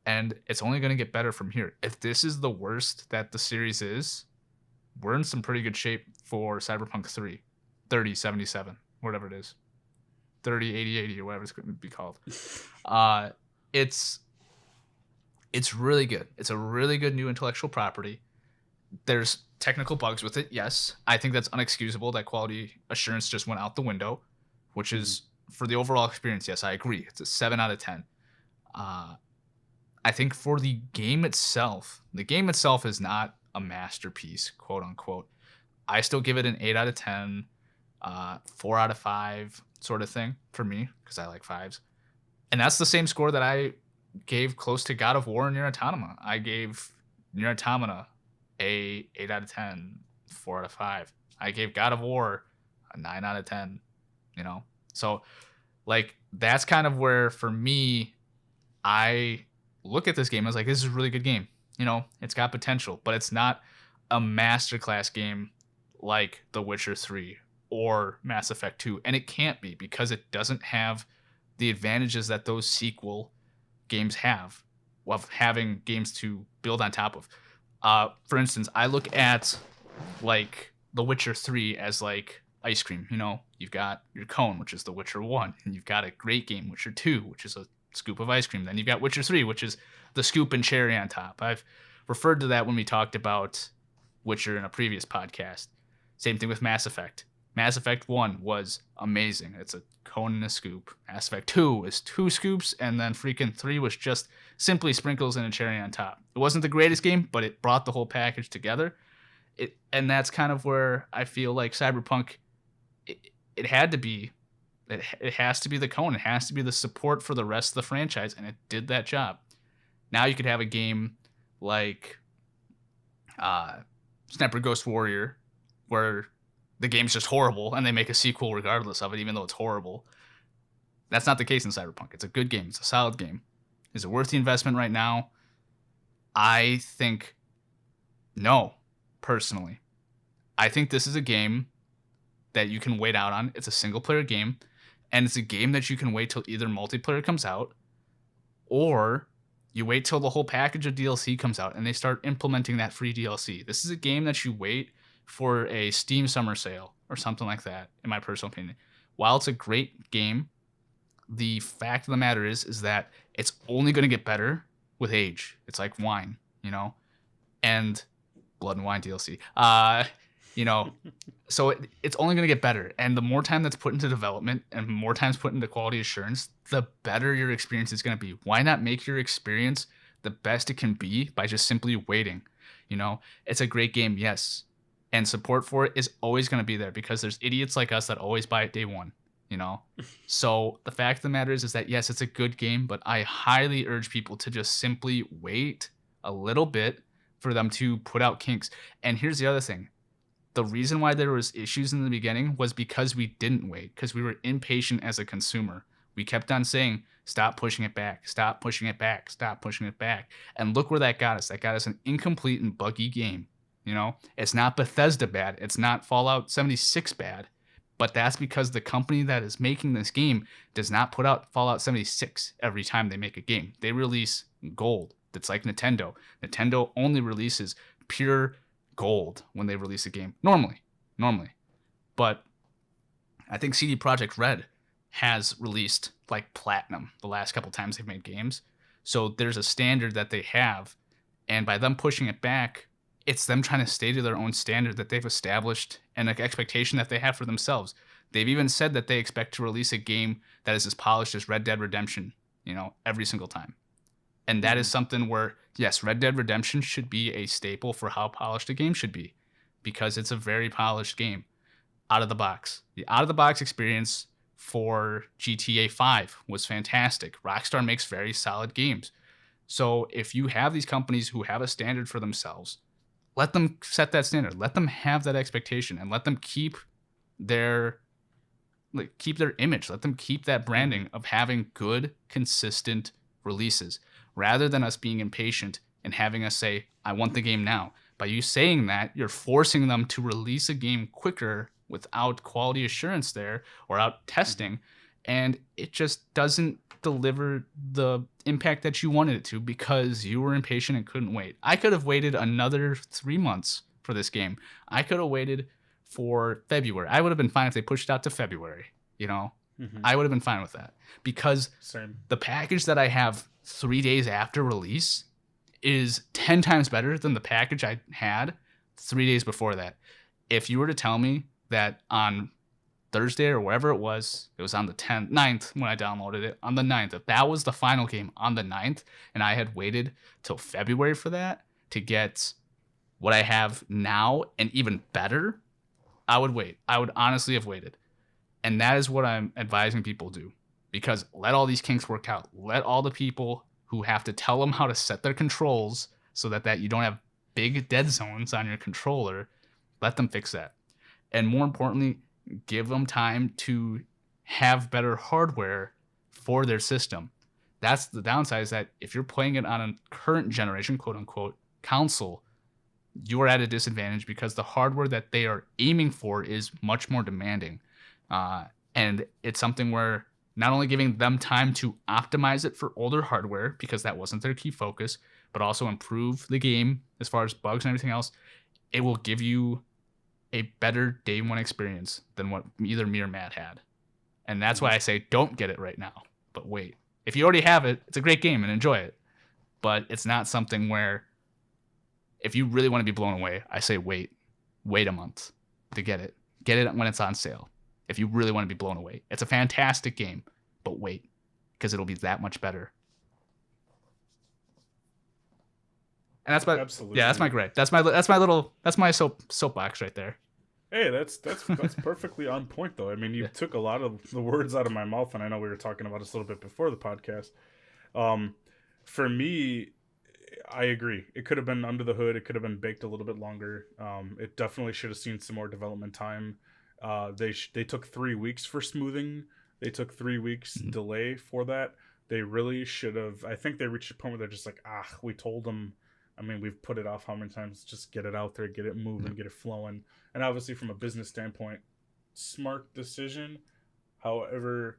And it's only going to get better from here. If this is the worst that the series is, we're in some pretty good shape for Cyberpunk 3, 3077, whatever it is, 3080 or whatever it's going to be called. It's really good. It's a really good new intellectual property. There's technical bugs with it, yes. I think that's unexcusable. That quality assurance just went out the window, which is, for the overall experience, yes, I agree. It's a 7 out of 10. I think for the game itself is not a masterpiece, quote unquote. I still give it an 8 out of 10, 4 out of 5 sort of thing for me, because I like 5s. And that's the same score that I gave close to God of War and Nier Automata. I gave Nier Automata a 8 out of 10, 4 out of 5. I gave God of War a 9 out of 10, So, like, that's kind of where, for me, I look at this game as like, this is a really good game. It's got potential, but it's not a masterclass game like The Witcher 3 or Mass Effect 2. And it can't be, because it doesn't have the advantages that those sequel games have of having games to build on top of. For instance, I look at like The Witcher 3 as like ice cream. You've got your cone, which is The Witcher 1, and you've got a great game, Witcher 2, which is a scoop of ice cream. Then you've got Witcher 3, which is the scoop and cherry on top. I've referred to that when we talked about Witcher in a previous podcast. Same thing with Mass Effect. Mass Effect 1 was amazing. It's a cone and a scoop. Mass Effect 2 is 2 scoops, and then freaking 3 was just simply sprinkles and a cherry on top. It wasn't the greatest game, but it brought the whole package together. And that's kind of where I feel like Cyberpunk, it had to be. It has to be the cone. It has to be the support for the rest of the franchise, and it did that job. Now you could have a game like Sniper Ghost Warrior, where the game's just horrible, and they make a sequel regardless of it, even though it's horrible. That's not the case in Cyberpunk. It's a good game. It's a solid game. Is it worth the investment right now? I think no, personally. I think this is a game that you can wait out on. It's a single-player game. And it's a game that you can wait till either multiplayer comes out, or you wait till the whole package of DLC comes out and they start implementing that free DLC. This is a game that you wait for a Steam summer sale or something like that, in my personal opinion. While it's a great game, the fact of the matter is that it's only going to get better with age. It's like wine, and Blood and Wine DLC. So it's only going to get better. And the more time that's put into development and more time's put into quality assurance, the better your experience is going to be. Why not make your experience the best it can be by just simply waiting? It's a great game, yes. And support for it is always going to be there, because there's idiots like us that always buy it day one. you know? So the fact of the matter is that yes, it's a good game, but I highly urge people to just simply wait a little bit for them to put out kinks. And here's the other thing. The reason why there was issues in the beginning was because we didn't wait, because we were impatient as a consumer. We kept on saying, stop pushing it back, stop pushing it back, stop pushing it back. And look where that got us. That got us an incomplete and buggy game. You know, it's not Bethesda bad. It's not Fallout 76 bad. But that's because the company that is making this game does not put out Fallout 76 every time they make a game. They release gold. That's like Nintendo. Nintendo only releases pure gold when they release a game. Normally. But I think CD Projekt Red has released like platinum the last couple times they've made games. So there's a standard that they have. And by them pushing it back, it's them trying to stay to their own standard that they've established and an expectation that they have for themselves. They've even said that they expect to release a game that is as polished as Red Dead Redemption, you know, every single time. And that is something where, yes, Red Dead Redemption should be a staple for how polished a game should be, because it's a very polished game out of the box. The out of the box experience for GTA 5 was fantastic. Rockstar makes very solid games. So if you have these companies who have a standard for themselves, let them set that standard. Let them have that expectation, and let them keep their image. Let them keep that branding of having good, consistent releases, rather than us being impatient and having us say, I want the game now. By you saying that, you're forcing them to release a game quicker without quality assurance there or out testing, and it just doesn't deliver the impact that you wanted it to because you were impatient and couldn't wait. I could have waited another 3 months for this game. I could have waited for February. I would have been fine if they pushed it out to February, you know? I would have been fine with that, because the package that I have 3 days after release is 10 times better than the package I had 3 days before that. If you were to tell me that on Thursday or wherever it was on the 9th when I downloaded it, on the 9th, if that was the final game on the 9th, and I had waited till February for that to get what I have now and even better, I would wait. I would honestly have waited. And that is what I'm advising people do, because let all these kinks work out. Let all the people who have to tell them how to set their controls so that you don't have big dead zones on your controller, let them fix that. And more importantly, give them time to have better hardware for their system. That's the downside, is that if you're playing it on a current generation, quote unquote, console, you are at a disadvantage because the hardware that they are aiming for is much more demanding. And it's something where not only giving them time to optimize it for older hardware, because that wasn't their key focus, but also improve the game as far as bugs and everything else, it will give you a better day one experience than what either me or Matt had. And that's why I say don't get it right now, but wait. If you already have it, it's a great game and enjoy it. But it's not something where, if you really want to be blown away, I say wait a month to get it. Get it when it's on sale. If you really want to be blown away, it's a fantastic game, but wait, because it'll be that much better. And that's my Absolutely. Yeah, that's my gripe. That's my soapbox right there. Hey, that's perfectly on point, though. I mean, you took a lot of the words out of my mouth, and I know we were talking about this a little bit before the podcast. For me, I agree. It could have been under the hood. It could have been baked a little bit longer. It definitely should have seen some more development time. They took 3 weeks for smoothing. They took 3 weeks delay for that. They really should have. I think they reached a point where they're just like, we told them. I mean, we've put it off how many times? Just get it out there, get it moving, get it flowing. And obviously, from a business standpoint, smart decision. However,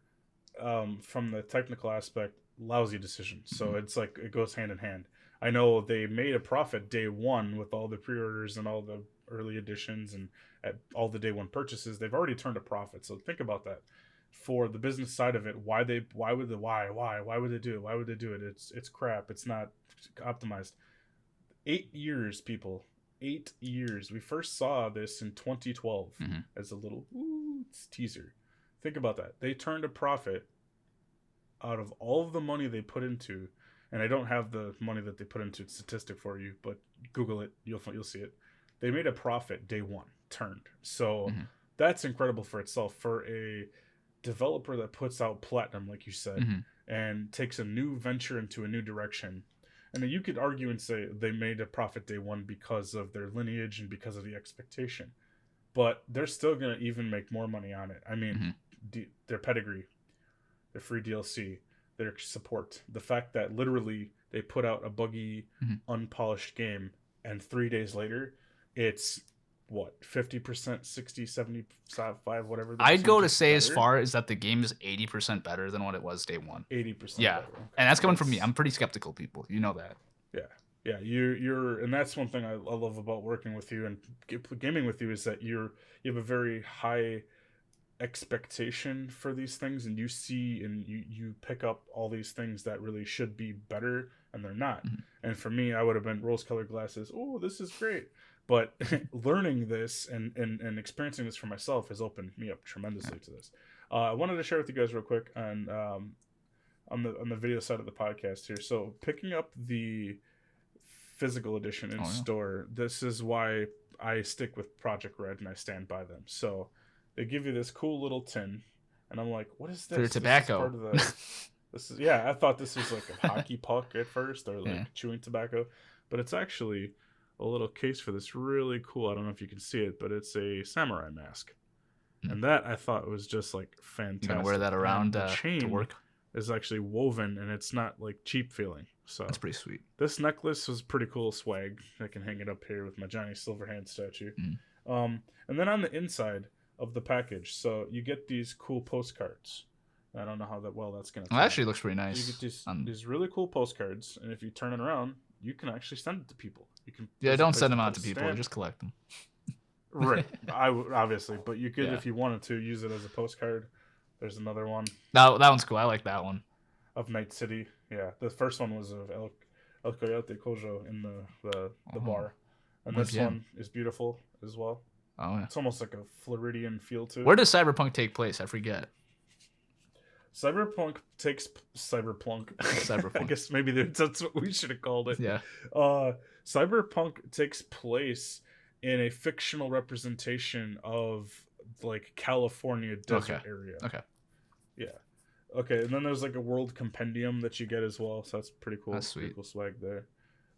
from the technical aspect, lousy decision. So it's like it goes hand in hand. I know they made a profit day one with all the pre-orders and all the early editions and at all the day one purchases. They've already turned a profit. So think about that. For the business side of it, why would they do it? Why would they do it? It's crap. It's not optimized. 8 years, people. 8 years. We first saw this in 2012 as a little teaser. Think about that. They turned a profit out of all of the money they put into, and I don't have the money that they put into statistic for you, but Google it. You'll see it. They made a profit day one, turned. So that's incredible for itself. For a developer that puts out Platinum, like you said, Mm-hmm. and takes a new venture into a new direction. And then you could argue and say they made a profit day one because of their lineage and because of the expectation. But they're still going to even make more money on it. I mean, their pedigree, their free DLC, their support, the fact that literally they put out a buggy, unpolished game, and 3 days later, it's what, 50%, 60, 75, whatever. I'd go to say better. as far as that the game is 80% better than what it was day one. 80%. Yeah, better. Okay. and that's coming from me. I'm pretty skeptical, people. You know that. Yeah, you're, and that's one thing I love about working with you and gaming with you is that you have a very high expectation for these things, and you see and you pick up all these things that really should be better, and they're not. And for me, I would have been rose-colored glasses. Oh, this is great. But learning this and experiencing this for myself has opened me up tremendously to this. I wanted to share with you guys real quick on the video side of the podcast here. So picking up the physical edition in store, this is why I stick with Project Red and I stand by them. So they give you this cool little tin, and I'm like, what is this? For tobacco. This is I thought this was like a hockey puck at first, or like chewing tobacco, but it's actually a little case for this really cool, I don't know if you can see it, but it's a samurai mask. And that I thought was just like fantastic. You gonna wear that around the chain to work? Is actually woven, and it's not like cheap feeling. So that's pretty sweet. This necklace was pretty cool swag. I can hang it up here with my Johnny Silverhand statue. And then on the inside of the package, so you get these cool postcards. I don't know how that's gonna. Well, actually, it looks pretty nice. You get these really cool postcards, and if you turn it around, you can actually send it to people. You can. Yeah, don't send them out to people. Just collect them. Right. Obviously, but you could, if you wanted to, use it as a postcard. There's another one. That one's cool. I like that one. Of Night City. Yeah, the first one was of El Coyote Kojo in the bar, and this one is beautiful as well. Oh yeah. It's almost like a Floridian feel to it. Where does Cyberpunk take place? I forget. Cyberpunk. Cyberpunk. I guess maybe that's what we should have called it. Yeah. Cyberpunk takes place in a fictional representation of like California desert area. Okay. Yeah. Okay, and then there's like a world compendium that you get as well, so that's pretty cool. That's sweet. Pretty cool swag there.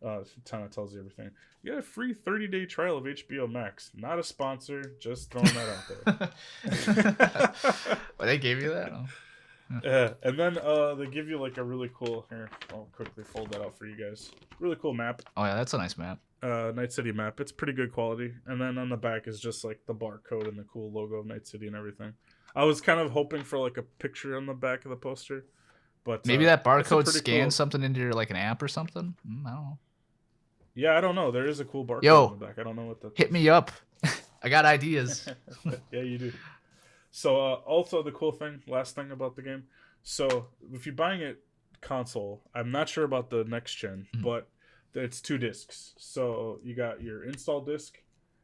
Kind of tells you everything. You get a free 30-day trial of HBO Max. Not a sponsor, just throwing that out there. Well, they gave you that? Oh. Yeah, and then they give you like a really cool. Here, I'll quickly fold that out for you guys. Really cool map. Oh yeah, that's a nice map. Night City map. It's pretty good quality. And then on the back is just like the barcode and the cool logo of Night City and everything. I was kind of hoping for like a picture on the back of the poster, but maybe that barcode scans something into your like an app or something. I don't know. Yeah, I don't know. There is a cool barcode on the back. I don't know what that. Hit me up. I got ideas. Yeah, you do. So also the cool thing, last thing about the game. So if you're buying it console, I'm not sure about the next gen, but it's 2 discs. So you got your install disc,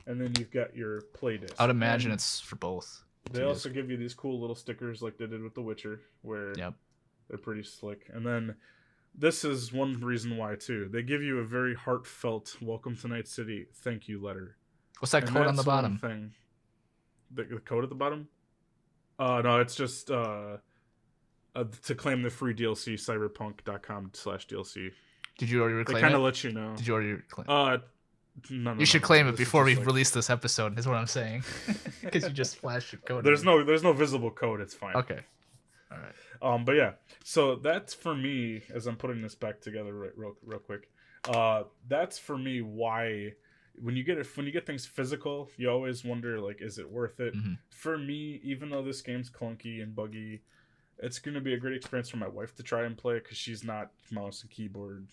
and then you've got your play disc. I'd imagine it's for both. They also give you these cool little stickers like they did with The Witcher, where they're pretty slick. And then this is one reason why too. They give you a very heartfelt "Welcome to Night City" thank you letter. What's that code on the bottom? Thing. The code at the bottom? No, it's just to claim the free DLC, cyberpunk.com/DLC. Did you already reclaim it? They kind of let you know. Did you already claim No, you should claim it before we release this episode, is what I'm saying. Because you just flashed your code. There's no visible code, it's fine. Okay. All right. But yeah, so that's for me, as I'm putting this back together real quick. That's for me why when you get things physical, you always wonder like, is it worth it? For me, even though this game's clunky and buggy, it's going to be a great experience for my wife to try and play because she's not mouse and keyboard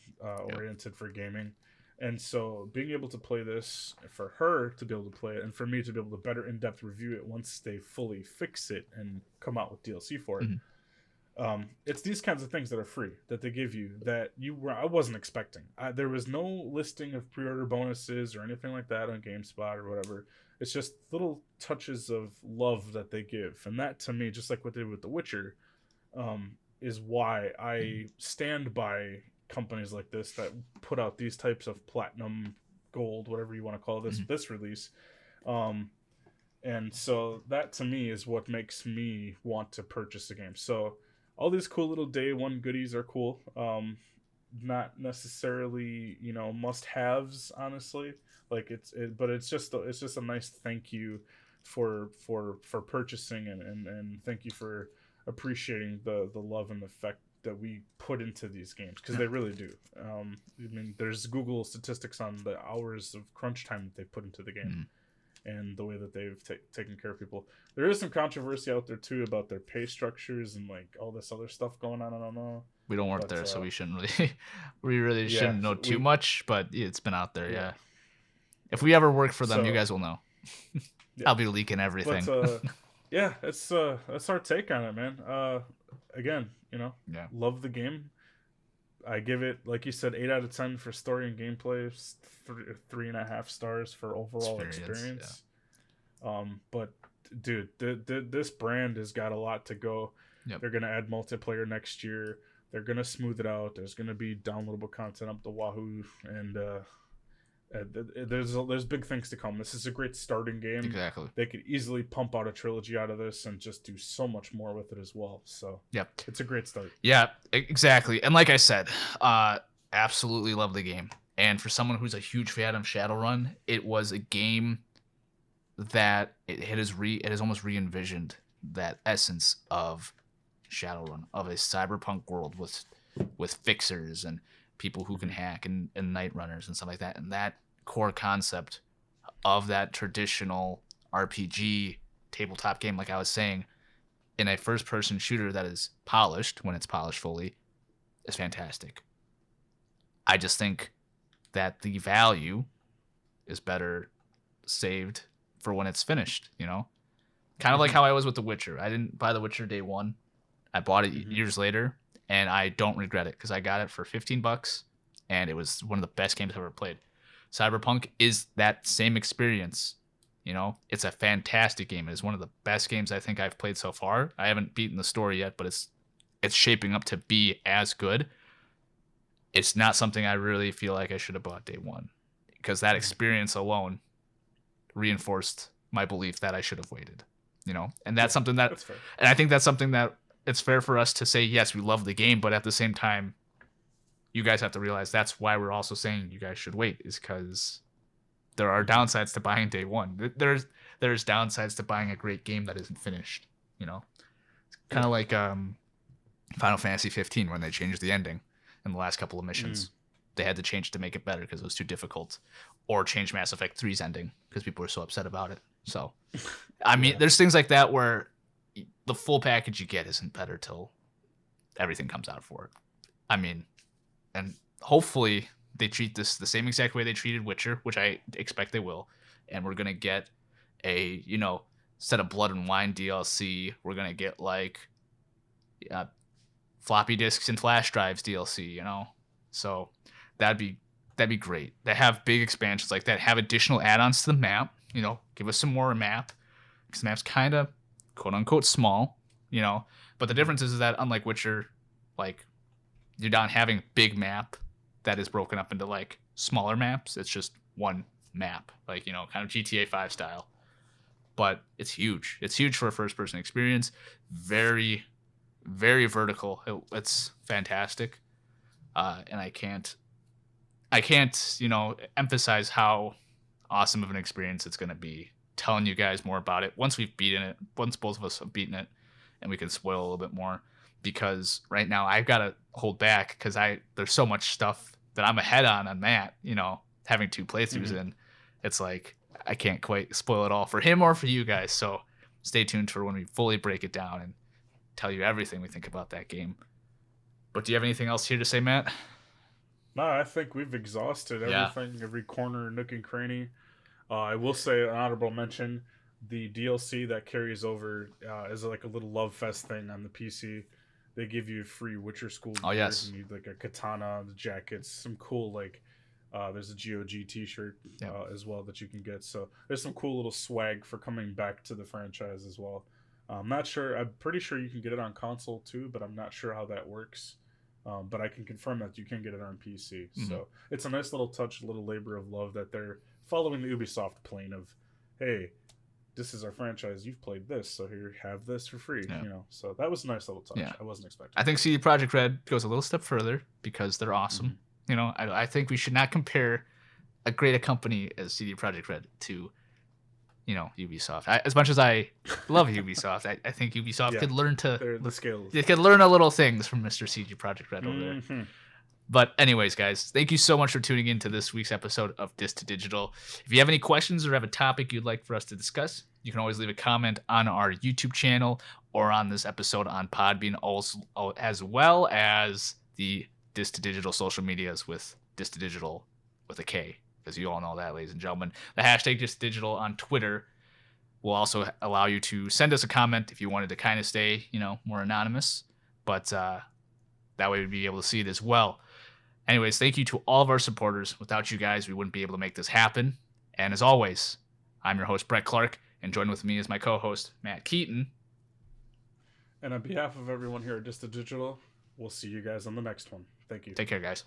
oriented for gaming. And so being able to play this for her to be able to play it and for me to be able to better in-depth review it once they fully fix it and come out with DLC for it. It's these kinds of things that are free that they give you that I wasn't expecting. There was no listing of pre-order bonuses or anything like that on GameSpot or whatever. It's just little touches of love that they give. And that to me, just like what they did with The Witcher, is why I stand by companies like this that put out these types of platinum, gold, whatever you want to call this release, And so that to me is what makes me want to purchase the game. So all these cool little day one goodies are cool. Not necessarily, must haves, honestly. Like but it's just a nice thank you for purchasing, and thank you for appreciating the love and the effect that we put into these games, because they really do. I mean, there's Google statistics on the hours of crunch time that they put into the game. Mm. And the way that they've taken care of people. There is some controversy out there too about their pay structures and like all this other stuff going on. I don't know. We don't work there, so we shouldn't really, we really shouldn't know too much. But it's been out there, yeah. If we ever work for them, you guys will know. I'll be leaking everything. But, yeah, that's our take on it, man. Again, love the game. I give it, like you said, 8 out of 10 for story and gameplay, 3.5 stars for overall experience. Yeah. But dude, this brand has got a lot to go. Yep. They're gonna add multiplayer next year. They're gonna smooth it out. There's gonna be downloadable content up the wahoo, and there's big things to come. This is a great starting game. Exactly. They could easily pump out a trilogy out of this and just do so much more with it as well. So yep, it's a great start. Yeah, exactly. And like I said, absolutely love the game. And for someone who's a huge fan of Shadowrun, it was a game that it has almost re-envisioned that essence of Shadowrun, of a cyberpunk world with fixers and people who can hack and night runners and stuff like that. And that core concept of that traditional RPG tabletop game, like I was saying, in a first-person shooter that is polished, when it's polished fully, is fantastic. I just think that the value is better saved for when it's finished, Kind of like how I was with The Witcher. I didn't buy The Witcher day one. I bought it years later, and I don't regret it because I got it for $15, and it was one of the best games I've ever played. Cyberpunk is that same experience. It's a fantastic game. It is one of the best games I think I've played so far. I haven't beaten the story yet, but it's shaping up to be as good. It's not something I really feel like I should have bought day one, because that experience alone reinforced my belief that I should have waited. And that's something that's fair. And I think that's something that it's fair for us to say, yes, we love the game, but at the same time, you guys have to realize that's why we're also saying you guys should wait, is because there are downsides to buying day one. There's downsides to buying a great game that isn't finished. It's kind of like Final Fantasy 15 when they changed the ending in the last couple of missions. They had to change to make it better because it was too difficult, or change Mass Effect 3's ending because people were so upset about it. So, I mean, there's things like that where the full package you get isn't better till everything comes out for it. I mean, and hopefully they treat this the same exact way they treated Witcher, which I expect they will. And we're going to get a, set of Blood and Wine DLC. We're going to get like floppy disks and flash drives DLC, So that'd be great. They have big expansions like that, have additional add-ons to the map, give us some more map, because the map's kind of quote unquote small, but the difference is that unlike Witcher, like, you're not having big map that is broken up into like smaller maps. It's just one map, like, kind of GTA 5 style, but it's huge. It's huge for a first person experience. Very, very vertical. It's fantastic. And I can't, emphasize how awesome of an experience it's going to be telling you guys more about it once both of us have beaten it, and we can spoil a little bit more, because right now I've got to hold back because there's so much stuff that I'm ahead on Matt, having 2 playthroughs in. It's like I can't quite spoil it all for him or for you guys, so stay tuned for when we fully break it down and tell you everything we think about that game. But do you have anything else here to say, Matt? No, I think we've exhausted everything, every corner, nook and cranny. I will say an honorable mention: the DLC that carries over is like a little love fest thing on the PC. They give you free Witcher School gear. Oh, yes. You need like a katana, the jackets, some cool there's a GOG t-shirt as well that you can get. So there's some cool little swag for coming back to the franchise as well. I'm pretty sure you can get it on console too, but I'm not sure how that works. But I can confirm that you can get it on PC. Mm-hmm. So it's a nice little touch, a little labor of love that they're following the Ubisoft plane of, hey, this is our franchise. You've played this, so here, have this for free. Yeah. You know, so that was a nice little touch. Yeah. I wasn't expecting. I think CD Projekt Red goes a little step further because they're awesome. Mm-hmm. You know, I think we should not compare a great company as CD Projekt Red to, you know, Ubisoft. As much as I love Ubisoft, I think Ubisoft could learn to the skills. They could learn a little things from Mr. CD Projekt Red over there. But anyways, guys, thank you so much for tuning in to this week's episode of Dis to Digital. If you have any questions or have a topic you'd like for us to discuss, you can always leave a comment on our YouTube channel or on this episode on Podbean, as well as the Dis to Digital social medias with Dis to Digital with a K, because you all know that, ladies and gentlemen. The hashtag Dis to Digital on Twitter will also allow you to send us a comment if you wanted to kind of stay, you know, more anonymous. But that way we'd be able to see it as well. Anyways, thank you to all of our supporters. Without you guys, we wouldn't be able to make this happen. And as always, I'm your host, Brett Clark, and joined with me is my co-host, Matt Keaton. And on behalf of everyone here at Dis to Digital, we'll see you guys on the next one. Thank you. Take care, guys.